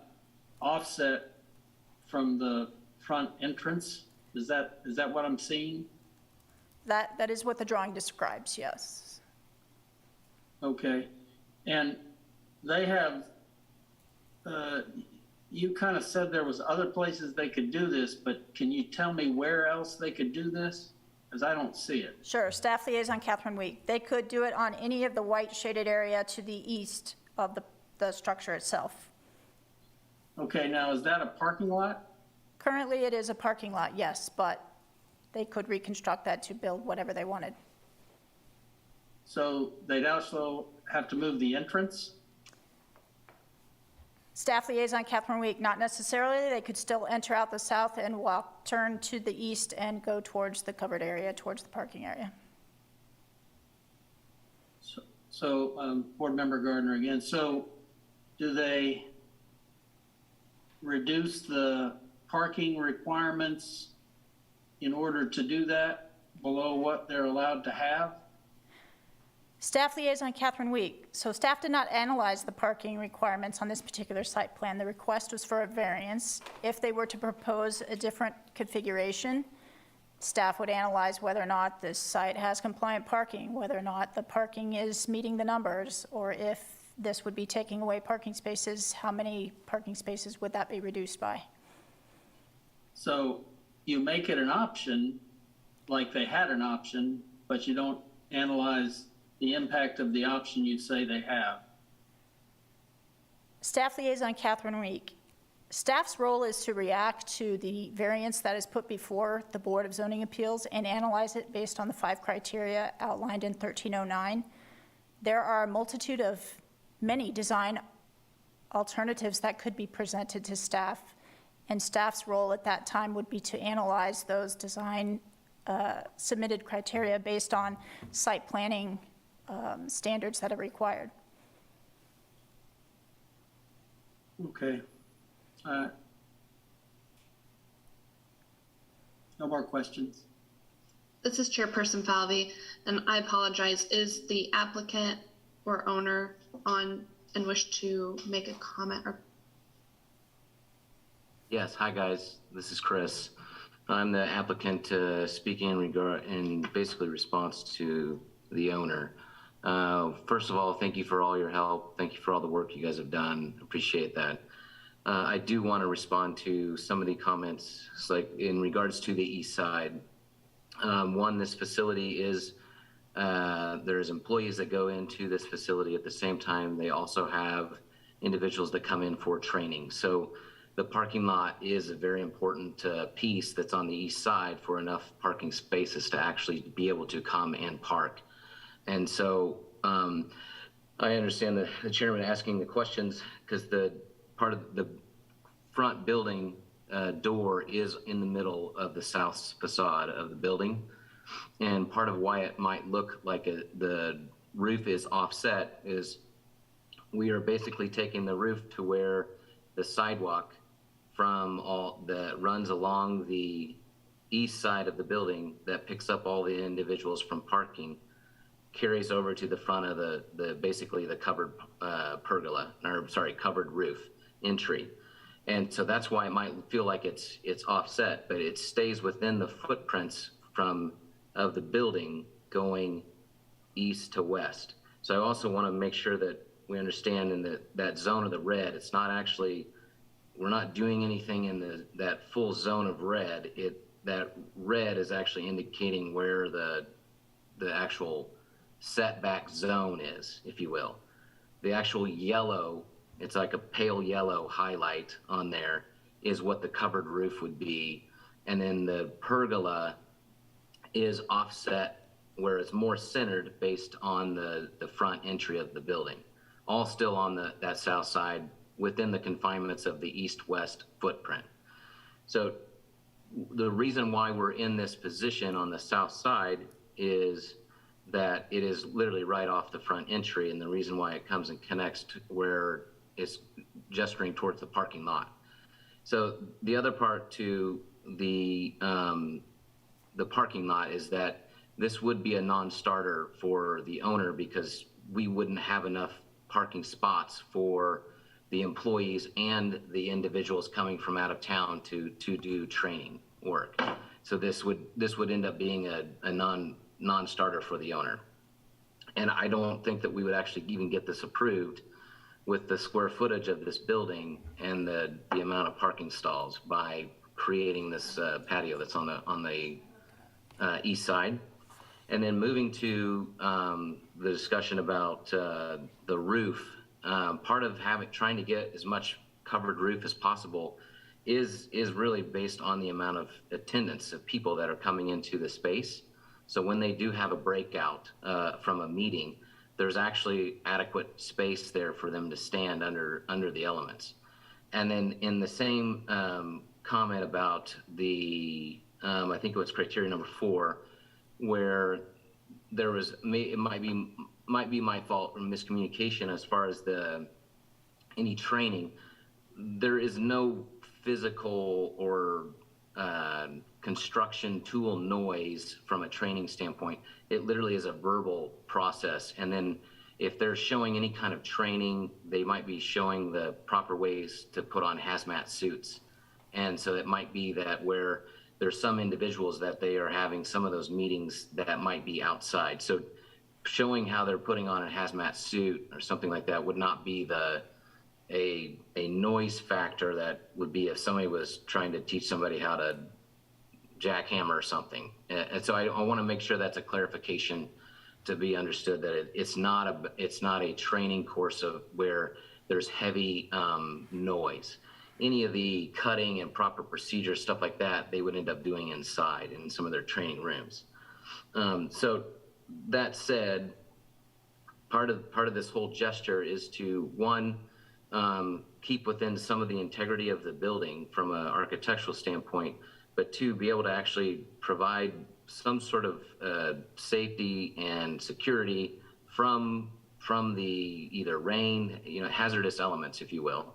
offset from the front entrance. Is that what I'm seeing? That is what the drawing describes, yes. Okay, and they have, you kind of said there was other places they could do this, but can you tell me where else they could do this? Because I don't see it. Sure, Staff Liaison Catherine Week. They could do it on any of the white shaded area to the east of the structure itself. Okay, now is that a parking lot? Currently, it is a parking lot, yes, but they could reconstruct that to build whatever they wanted. So they'd also have to move the entrance? Staff liaison Catherine Week, not necessarily. They could still enter out the south and walk, turn to the east and go towards the covered area, towards the parking area. So, Board Member Gardner again, so do they reduce the parking requirements in order to do that below what they're allowed to have? Staff liaison Catherine Week. So staff did not analyze the parking requirements on this particular site plan. The request was for a variance. If they were to propose a different configuration, staff would analyze whether or not this site has compliant parking, whether or not the parking is meeting the numbers, or if this would be taking away parking spaces, how many parking spaces would that be reduced by? So you make it an option, like they had an option, but you don't analyze the impact of the option you say they have. Staff liaison Catherine Week. Staff's role is to react to the variance that is put before the Board of Zoning Appeals and analyze it based on the 5 criteria outlined in 1309. There are a multitude of many design alternatives that could be presented to staff, and staff's role at that time would be to analyze those design submitted criteria based on site planning standards that are required. Okay. No more questions. This is Chairperson Falvey, and I apologize. Is the applicant or owner on and wish to make a comment or? Yes, hi guys, this is Chris. I'm the applicant speaking in basically response to the owner. First of all, thank you for all your help. Thank you for all the work you guys have done. Appreciate that. I do want to respond to some of the comments, like in regards to the east side. One, this facility is, there's employees that go into this facility at the same time. They also have individuals that come in for training. So the parking lot is a very important piece that's on the east side for enough parking spaces to actually be able to come and park. And so I understand the chairman asking the questions because the part of the front building door is in the middle of the south facade of the building. And part of why it might look like the roof is offset is we are basically taking the roof to where the sidewalk from all that runs along the east side of the building that picks up all the individuals from parking carries over to the front of the basically the covered pergola, or sorry, covered roof entry. And so that's why it might feel like it's offset, but it stays within the footprints of the building going east to west. So I also want to make sure that we understand in that zone of the red, it's not actually, we're not doing anything in that full zone of red. That red is actually indicating where the actual setback zone is, if you will. The actual yellow, it's like a pale yellow highlight on there, is what the covered roof would be. And then the pergola is offset where it's more centered based on the front entry of the building. All still on that south side within the confinements of the east-west footprint. So the reason why we're in this position on the south side is that it is literally right off the front entry, and the reason why it comes and connects to where it's gesturing towards the parking lot. So the other part to the parking lot is that this would be a non-starter for the owner because we wouldn't have enough parking spots for the employees and the individuals coming from out of town to do training work. So this would end up being a non-starter for the owner. And I don't think that we would actually even get this approved with the square footage of this building and the amount of parking stalls by creating this patio that's on the east side. And then moving to the discussion about the roof, part of trying to get as much covered roof as possible is really based on the amount of attendance of people that are coming into the space. So when they do have a breakout from a meeting, there's actually adequate space there for them to stand under the elements. And then in the same comment about the, I think it was criteria number 4, where there was, it might be my fault or miscommunication as far as any training. There is no physical or construction tool noise from a training standpoint. It literally is a verbal process. And then if they're showing any kind of training, they might be showing the proper ways to put on hazmat suits. And so it might be that where there's some individuals that they are having some of those meetings that might be outside. So showing how they're putting on a hazmat suit or something like that would not be a noise factor that would be if somebody was trying to teach somebody how to jackhammer or something. And so I want to make sure that's a clarification to be understood, that it's not a training course of where there's heavy noise. Any of the cutting and proper procedures, stuff like that, they would end up doing inside in some of their training rooms. So that said, part of this whole gesture is to, one, keep within some of the integrity of the building from an architectural standpoint, but two, be able to actually provide some sort of safety and security from the either rain, hazardous elements, if you will,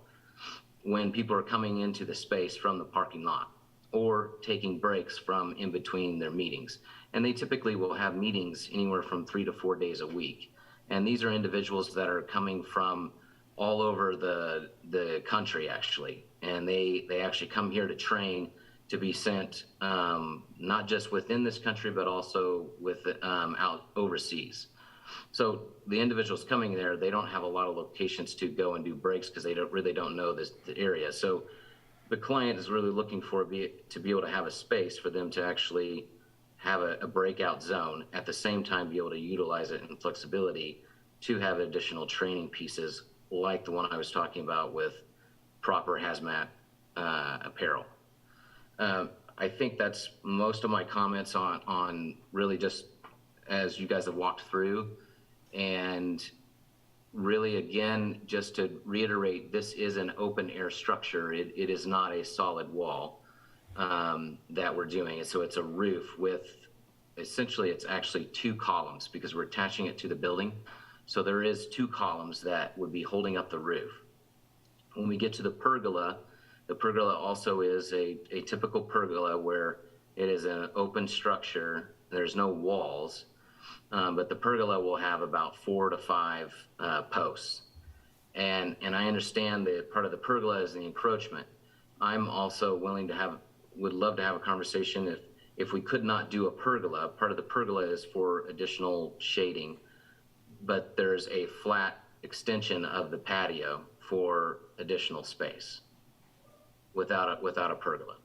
when people are coming into the space from the parking lot or taking breaks from in between their meetings. And they typically will have meetings anywhere from 3 to 4 days a week. And these are individuals that are coming from all over the country, actually. And they actually come here to train, to be sent not just within this country, but also out overseas. So the individuals coming there, they don't have a lot of locations to go and do breaks because they really don't know the area. So the client is really looking to be able to have a space for them to actually have a breakout zone, at the same time be able to utilize it in flexibility to have additional training pieces like the one I was talking about with proper hazmat apparel. I think that's most of my comments on really just as you guys have walked through. And really, again, just to reiterate, this is an open air structure. It is not a solid wall that we're doing. So it's a roof with, essentially, it's actually 2 columns because we're attaching it to the building. So there is 2 columns that would be holding up the roof. When we get to the pergola also is a typical pergola where it is an open structure. There's no walls, but the pergola will have about 4 to 5 posts. And I understand that part of the pergola is the encroachment. I'm also would love to have a conversation if we could not do a pergola. Part of the pergola is for additional shading, but there's a flat extension of the patio for additional space without a pergola.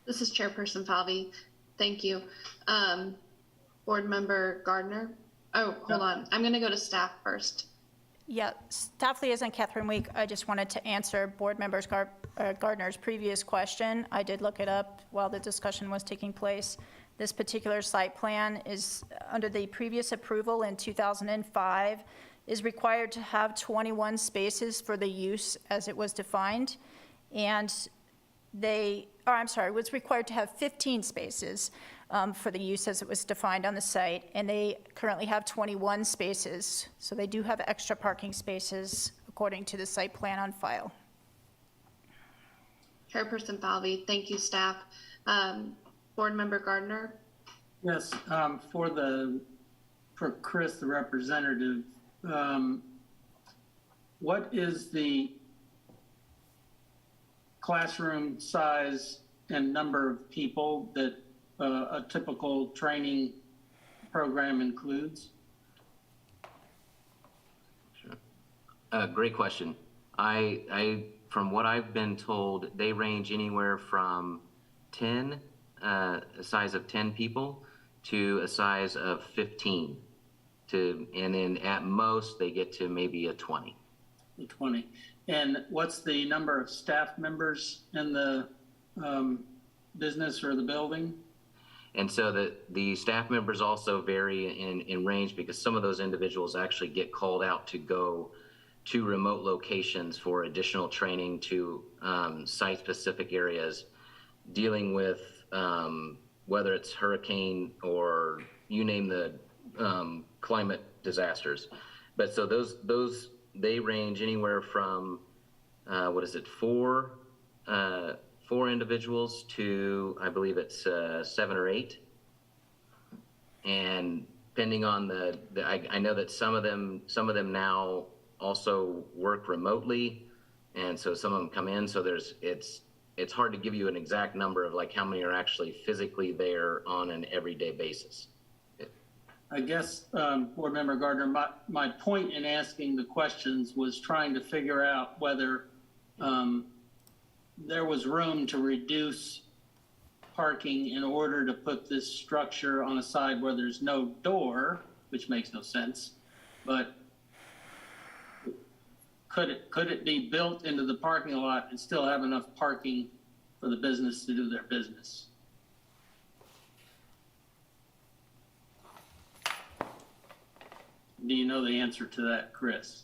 This is Chairperson Falvey. Thank you. Board Member Gardner. Oh, hold on. I'm going to go to staff first. Yeah, Staff Liaison Catherine Week, I just wanted to answer Board Member Gardner's previous question. I did look it up while the discussion was taking place. This particular site plan is, under the previous approval in 2005, is required to have 21 spaces for the use as it was defined. And was required to have 15 spaces for the use as it was defined on the site, and they currently have 21 spaces. So they do have extra parking spaces according to the site plan on file. Chairperson Falvey, thank you, staff. Board Member Gardner. Yes, for Chris, the representative, what is the classroom size and number of people that a typical training program includes? Sure. Great question. From what I've been told, they range anywhere from 10, a size of 10 people, to a size of 15, and then at most they get to maybe a 20. The 20. And what's the number of staff members in the business or the building? And so the staff members also vary in range because some of those individuals actually get called out to go to remote locations for additional training to site-specific areas, dealing with whether it's hurricane or you name the climate disasters. But so those they range anywhere from four individuals to I believe it's 7 or 8, and depending on I know that some of them now also work remotely, and so some of them come in. So it's hard to give you an exact number of like how many are actually physically there on an everyday basis. I guess, Board Member Gardner, my point in asking the questions was trying to figure out whether there was room to reduce parking in order to put this structure on a side where there's no door, which makes no sense, but could it be built into the parking lot and still have enough parking for the business to do their business? Do you know the answer to that, Chris?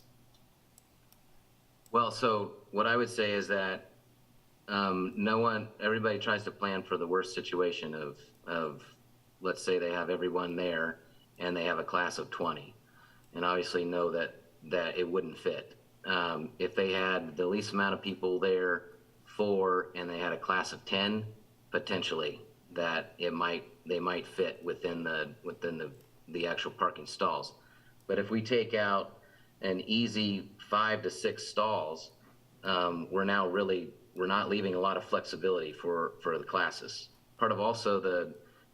Well, so what I would say is that everybody tries to plan for the worst situation of let's say they have everyone there and they have a class of 20, and obviously know that it wouldn't fit. If they had the least amount of people there, 4, and they had a class of 10, potentially that they might fit within the actual parking stalls. But if we take out an easy 5 to 6 stalls, we're not leaving a lot of flexibility for the classes. Part of also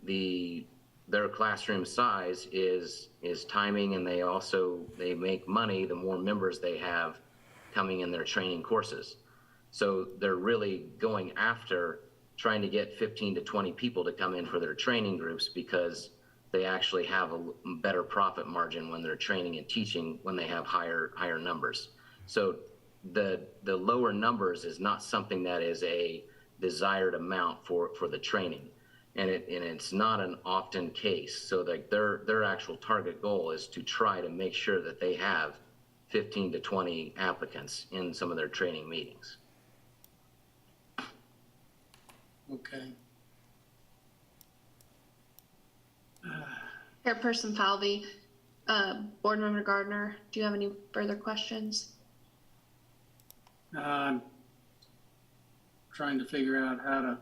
their classroom size is timing, and they make money the more members they have coming in their training courses. So they're really going after trying to get 15 to 20 people to come in for their training groups because they actually have a better profit margin when they're training and teaching when they have higher numbers. So the lower numbers is not something that is a desired amount for the training, and it's not an often case. So like their actual target goal is to try to make sure that they have 15 to 20 applicants in some of their training meetings. Okay. Chairperson Falvey, Board Member Gardner, do you have any further questions? I'm trying to figure out how to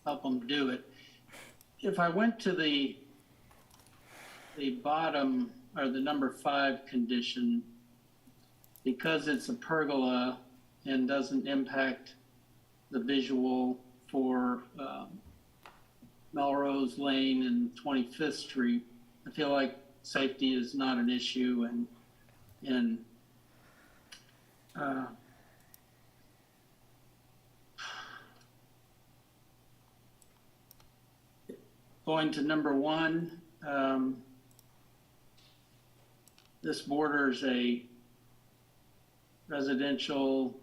help them do it. If I went to the bottom, or the number 5 condition, because it's a pergola and doesn't impact the visual for Melrose Lane and 25th Street, I feel like safety is not an issue, and going to number 1, this borders a residential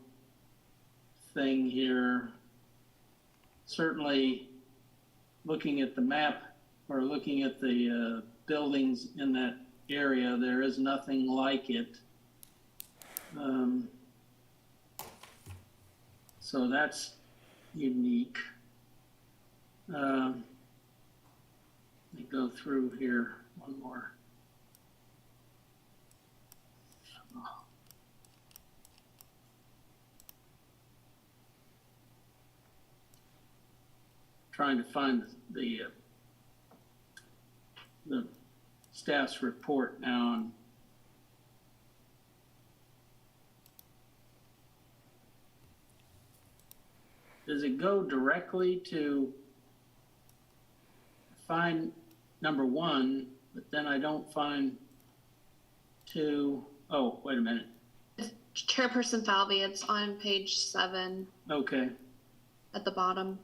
thing here. Certainly, looking at the map or looking at the buildings in that area, there is nothing like it. So that's unique. Let me go through here one more. Trying to find the staff's report now. Does it go directly to find number 1, but then I don't find 2? Oh, wait a minute. Chairperson Falvey, it's on page 7 Okay. at the bottom.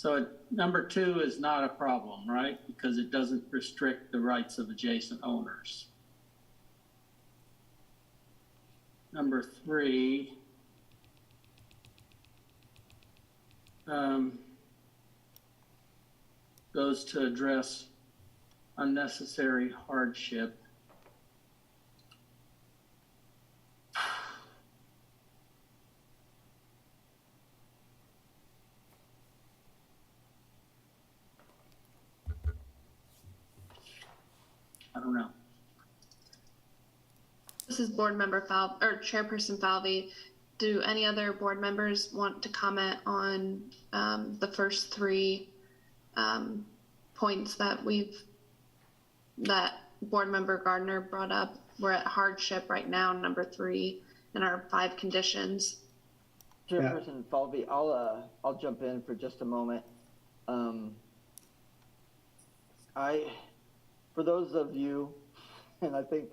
So number 2 is not a problem, right? Because it doesn't restrict the rights of adjacent owners. Number 3, goes to address unnecessary hardship. I don't know. This is Board Member Chairperson Falvey. Do any other board members want to comment on the first 3 points that Board Member Gardner brought up? We're at hardship right now, number 3, in our 5 conditions. Chairperson Falvey, I'll jump in for just a moment. For those of you, and I think.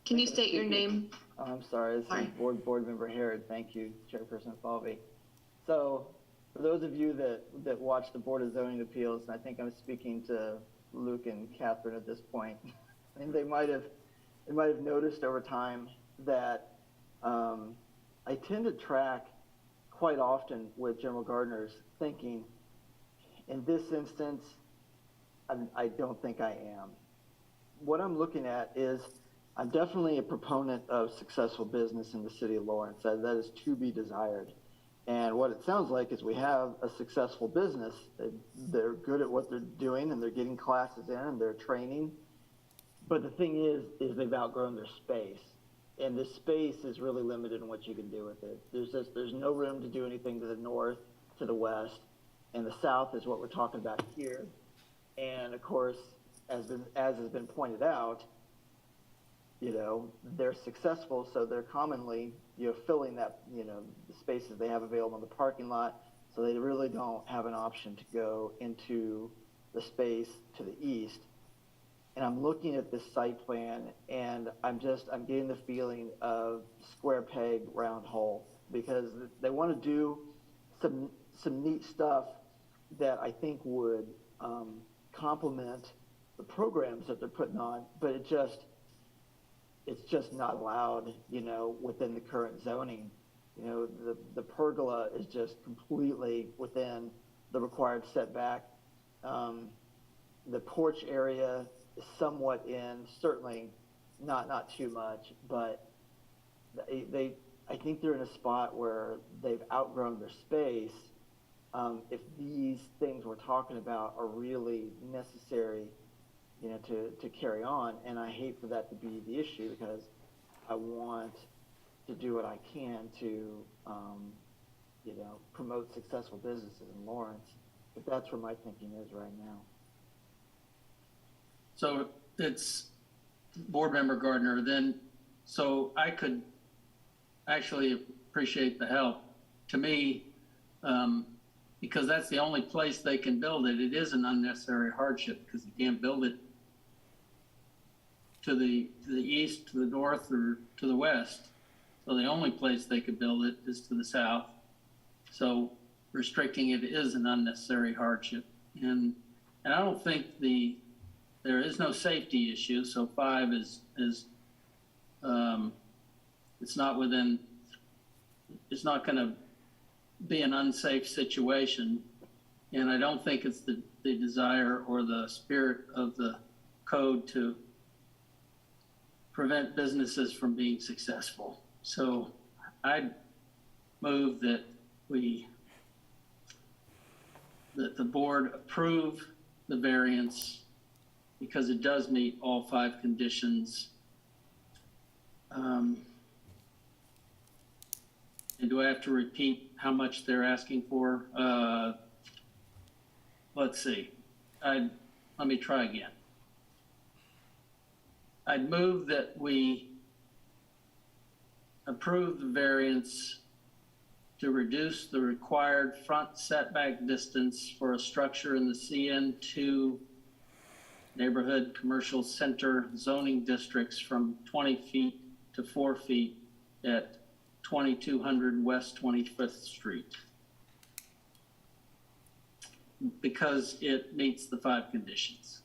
Can you state your name? Oh, I'm sorry, this is Board Member Herod. Thank you, Chairperson Falvey. So, for those of you that watch the Board of Zoning Appeals, and I think I'm speaking to Luke and Catherine at this point, I think they might have noticed over time that I tend to track quite often with General Gardner's thinking. In this instance, I don't think I am. What I'm looking at is I'm definitely a proponent of successful business in the city of Lawrence. That is to be desired. And what it sounds like is we have a successful business. They're good at what they're doing, and they're getting classes in, and they're training. But the thing is they've outgrown their space. And this space is really limited in what you can do with it. There's no room to do anything to the north, to the west, and the south is what we're talking about here. And of course, as has been pointed out, they're successful, so they're commonly, filling that, the spaces they have available in the parking lot, so they really don't have an option to go into the space to the east. And I'm looking at this site plan, and I'm getting the feeling of square peg, round hole, because they want to do some neat stuff that I think would complement the programs that they're putting on, but it's just not allowed, within the current zoning. The pergola is just completely within the required setback. The porch area is somewhat in, certainly not too much, but I think they're in a spot where they've outgrown their space. If these things we're talking about are really necessary, to carry on, and I hate for that to be the issue, because I want to do what I can to, promote successful businesses in Lawrence. But that's where my thinking is right now. So it's Board Member Gardner, then, so I could actually appreciate the help. To me, because that's the only place they can build it, it is an unnecessary hardship, because you can't build it to the east, to the north, or to the west. So the only place they could build it is to the south. So restricting it is an unnecessary hardship. And I don't think there is no safety issue. So 5 is it's not going to be an unsafe situation. And I don't think it's the desire or the spirit of the code to prevent businesses from being successful. So I'd move that the board approve the variance because it does meet all 5 conditions. And do I have to repeat how much they're asking for? Let's see. Let me try again. I'd move that we approve the variance to reduce the required front setback distance for a structure in the CN2 neighborhood commercial center zoning districts from 20 feet to 4 feet at 2200 West 25th Street. because it meets the 5 conditions.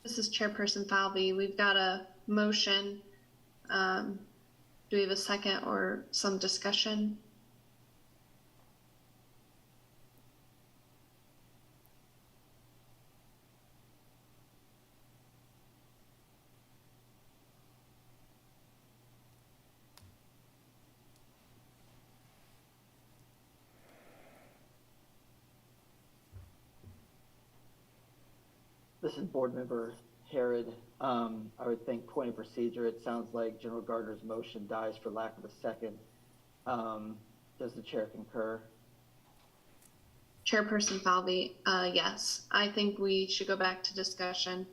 This is Chairperson Falvey. We've got a motion. Do we have a second or some discussion? This is Board Member Herod. I would think point of procedure, it sounds like General Gardner's motion dies for lack of a second. Does the chair concur? Chairperson Falvey, yes. I think we should go back to discussion.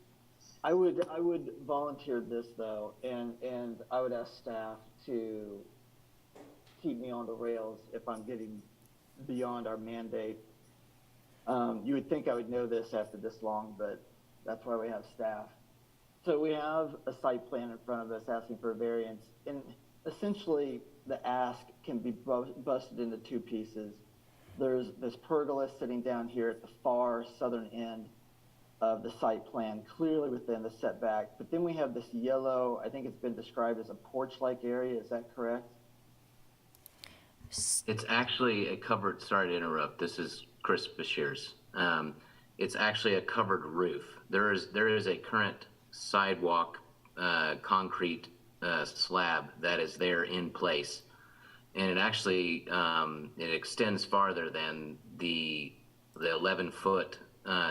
I would volunteer this though, and I would ask staff to keep me on the rails if I'm getting beyond our mandate. You would think I would know this after this long, but that's why we have staff. So we have a site plan in front of us asking for a variance, and essentially the ask can be busted into 2 pieces. There's this pergola sitting down here at the far southern end of the site plan, clearly within the setback, but then we have this yellow, I think it's been described as a porch-like area, is that correct? It's actually a covered, sorry to interrupt, this is Chris Bashir's. It's actually a covered roof. There is a current sidewalk concrete slab that is there in place. And it actually, it extends farther than the 11-foot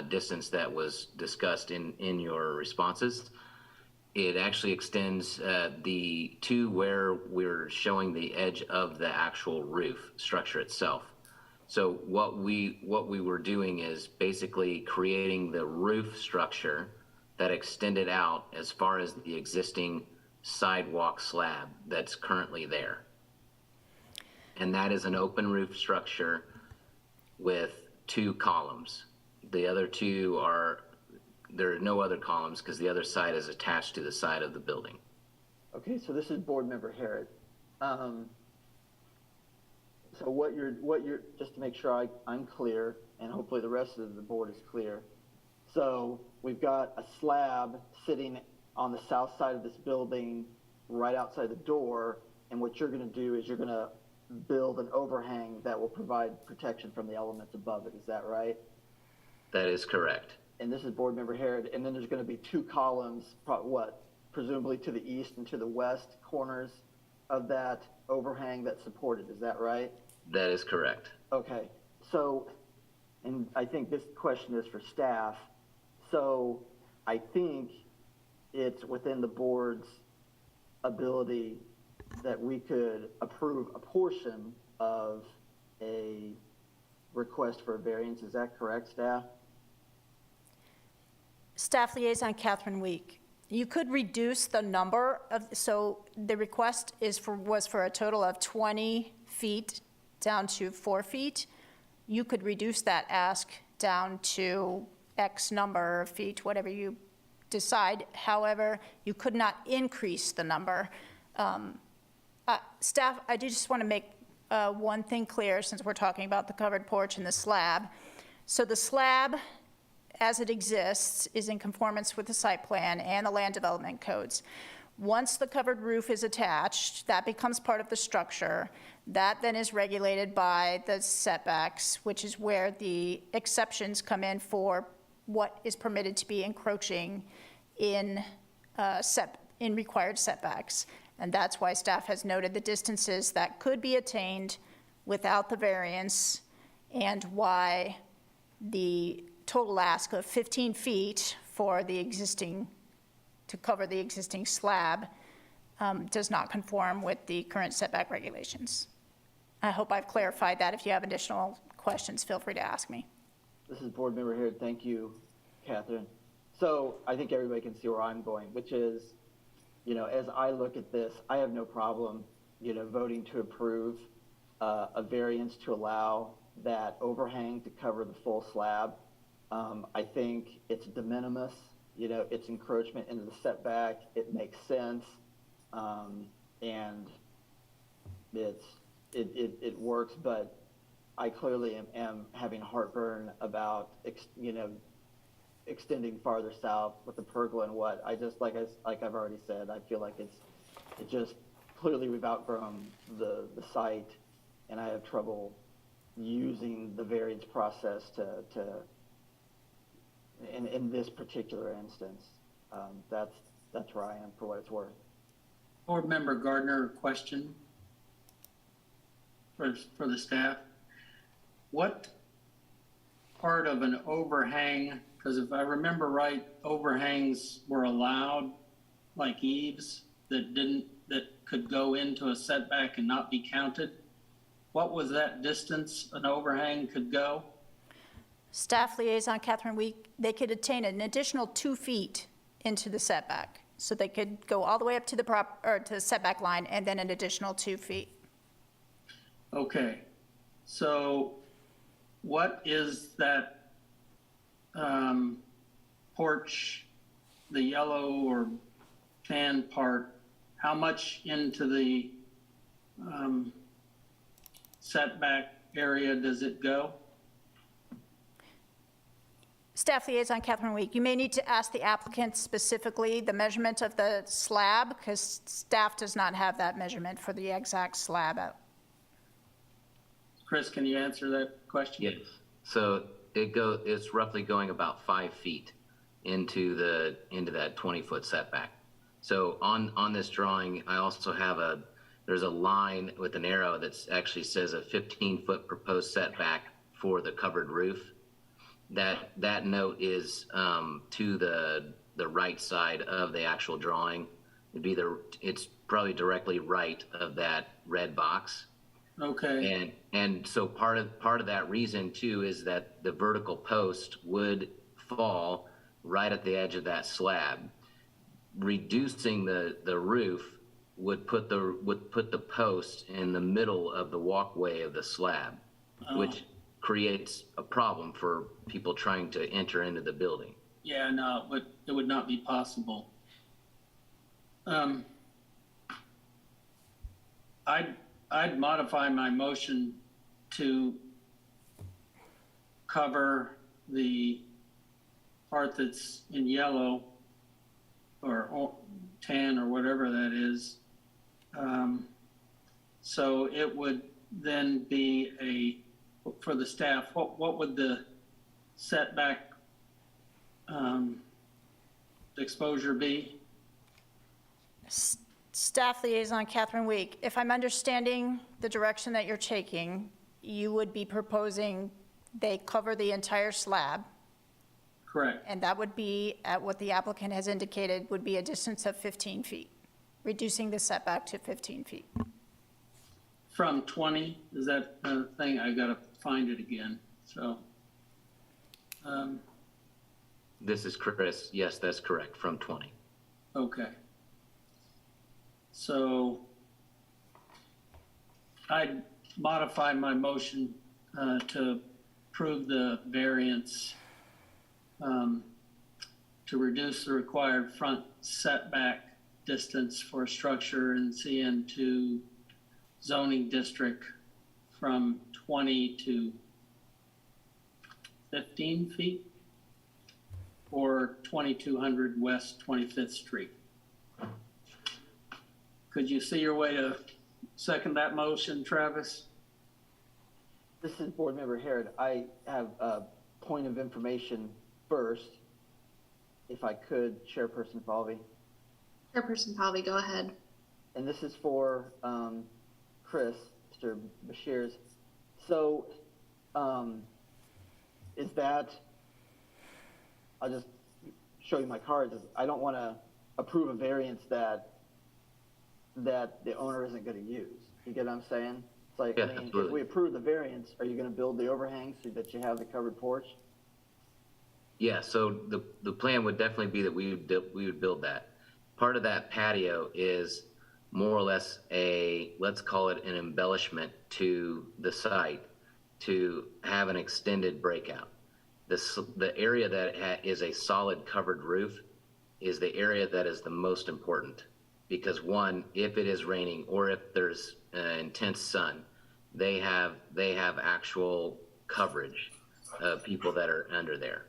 distance that was discussed in your responses. It actually extends to where we're showing the edge of the actual roof structure itself. So what we were doing is basically creating the roof structure that extended out as far as the existing sidewalk slab that's currently there. And that is an open roof structure with 2 columns. The other 2 there are no other columns because the other side is attached to the side of the building. Okay, so this is Board Member Herod. So what you're, just to make sure I'm clear, and hopefully the rest of the board is clear. So we've got a slab sitting on the south side of this building, right outside the door, and what you're gonna do is you're gonna build an overhang that will provide protection from the elements above it, is that right? That is correct. And this is Board Member Herod, and then there's gonna be 2 columns, presumably to the east and to the west corners of that overhang that's supported, is that right? That is correct. Okay, so, and I think this question is for staff. So I think it's within the board's ability that we could approve a portion of a request for a variance. Is that correct, staff? Staff Liaison Catherine Week. You could reduce the number of, so the request was for a total of 20 feet down to 4 feet. You could reduce that ask down to X number of feet, whatever you decide. However, you could not increase the number. Staff, I do just want to make one thing clear since we're talking about the covered porch and the slab. So the slab, as it exists, is in conformance with the site plan and the land development codes. Once the covered roof is attached, that becomes part of the structure. That then is regulated by the setbacks, which is where the exceptions come in for what is permitted to be encroaching in required setbacks. And that's why staff has noted the distances that could be attained without the variance, and why the total ask of 15 feet for the existing, to cover the existing slab, does not conform with the current setback regulations. I hope I've clarified that. If you have additional questions, feel free to ask me. This is Board Member Herod. Thank you, Catherine. So I think everybody can see where I'm going, which is, as I look at this, I have no problem, voting to approve a variance to allow that overhang to cover the full slab. I think it's de minimis, it's encroachment into the setback. It makes sense. And it works, but I clearly am having heartburn about, extending farther south with the pergola and what. I just, like I've already said, I feel like it just, clearly we've outgrown the site, and I have trouble using the variance process in this particular instance. That's where I am, for what it's worth. Board Member Gardner, question for the staff. What part of an overhang, because if I remember right, overhangs were allowed, like eaves, that could go into a setback and not be counted. What was that distance an overhang could go? Staff Liaison Catherine Week, they could attain an additional 2 feet into the setback. So they could go all the way up to to the setback line and then an additional 2 feet. Okay, so what is that porch, the yellow or tan part, how much into the setback area does it go? Staff Liaison Catherine Week, you may need to ask the applicant specifically the measurement of the slab, because staff does not have that measurement for the exact slab out. Chris, can you answer that question? Yes. So it's roughly going about 5 feet into that 20-foot setback. So on this drawing, I also have there's a line with an arrow that actually says a 15-foot proposed setback for the covered roof. That note is to the right side of the actual drawing. It's probably directly right of that red box. Okay. And so part of that reason too is that the vertical post would fall right at the edge of that slab. Reducing the roof would put the post in the middle of the walkway of the slab, which creates a problem for people trying to enter into the building. Yeah, no, but it would not be possible. I'd modify my motion to cover the part that's in yellow or tan or whatever that is. So it would then be for the staff, what would the setback exposure be? Staff Liaison Catherine Week, if I'm understanding the direction that you're taking, you would be proposing they cover the entire slab, Correct. and that would be, at what the applicant has indicated, would be a distance of 15 feet, reducing the setback to 15 feet. From 20, is that a thing? I gotta find it again, so. This is Chris. Yes, that's correct, from 20. Okay. So I'd modify my motion to approve the variance to reduce the required front setback distance for a structure in CN2 zoning district from 20 to 15 feet or 2200 West 25th Street. Could you see your way to second that motion, Travis? This is Board Member Harrod. I have a point of information first, if I could, Chairperson Falvey. Chairperson Palvi, go ahead. And this is for Chris, Mr. Bashir's. So is that, I'll just show you my cards. I don't want to approve a variance that the owner isn't going to use. You get what I'm saying? It's like, Yeah, I mean, absolutely. if we approve the variance, are you going to build the overhang so that you have the covered porch? Yeah, so the plan would definitely be that we would build that. Part of that patio is more or less let's call it an embellishment to the site to have an extended breakout. The area that is a solid covered roof is the area that is the most important, because one, if it is raining or if there's intense sun, they have actual coverage of people that are under there.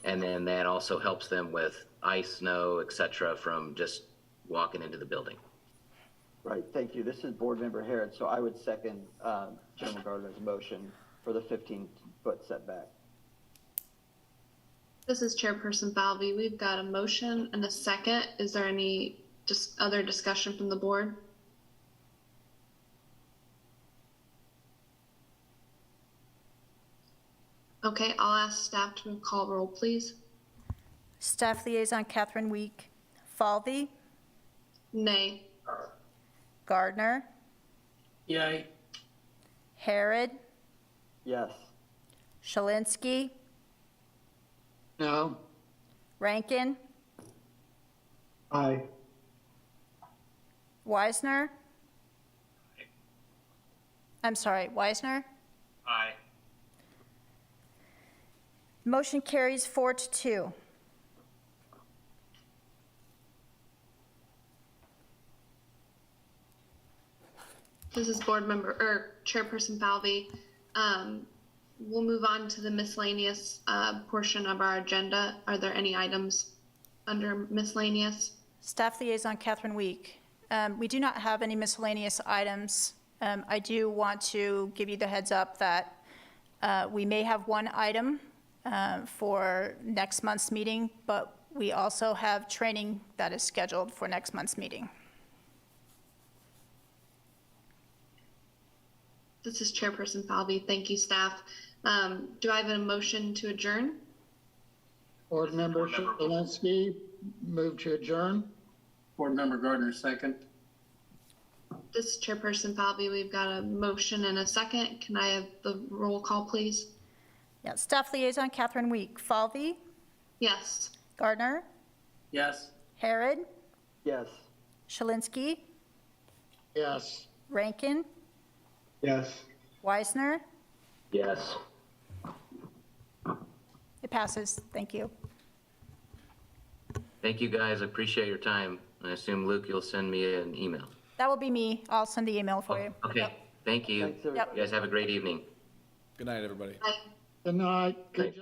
And then that also helps them with ice, snow, et cetera, from just walking into the building. Right, thank you. This is Board Member Harrod, so I would second Chairman Gardner's motion for the 15-foot setback. This is Chairperson Falvey. We've got a motion and a second. Is there any just other discussion from the board? Okay, I'll ask staff to call roll, please. Staff Liaison Catherine Week, Falvey, Nay. Gardner, Yay. Harrod, Yes. Shalinski, No. Rankin, Aye. Wisner. I'm sorry, Wisner. Aye. Motion carries 4-2. This is board member, or Chairperson Falvey. We'll move on to the miscellaneous portion of our agenda. Are there any items under miscellaneous? Staff Liaison Catherine Week. We do not have any miscellaneous items. I do want to give you the heads up that we may have one item for next month's meeting, but we also have training that is scheduled for next month's meeting. This is Chairperson Falvey. Thank you, staff. Do I have a motion to adjourn? Board Member Shalinski, move to adjourn. Board Member Gardner, second. This is Chairperson Falvey. We've got a motion and a second. Can I have the roll call, please? Yeah, Staff Liaison Catherine Week, Falvey, Yes. Gardner, Yes. Harrod, Yes. Shalinski, Yes. Rankin, Yes. Wisner. Yes. It passes. Thank you. Thank you, guys. I appreciate your time. I assume, Luke, you'll send me an email. That will be me. I'll send the email for you. Okay, Yep. thank you. Thanks, everybody. You guys have a great evening. Good night, everybody. Bye. Good night. Good Thanks. job.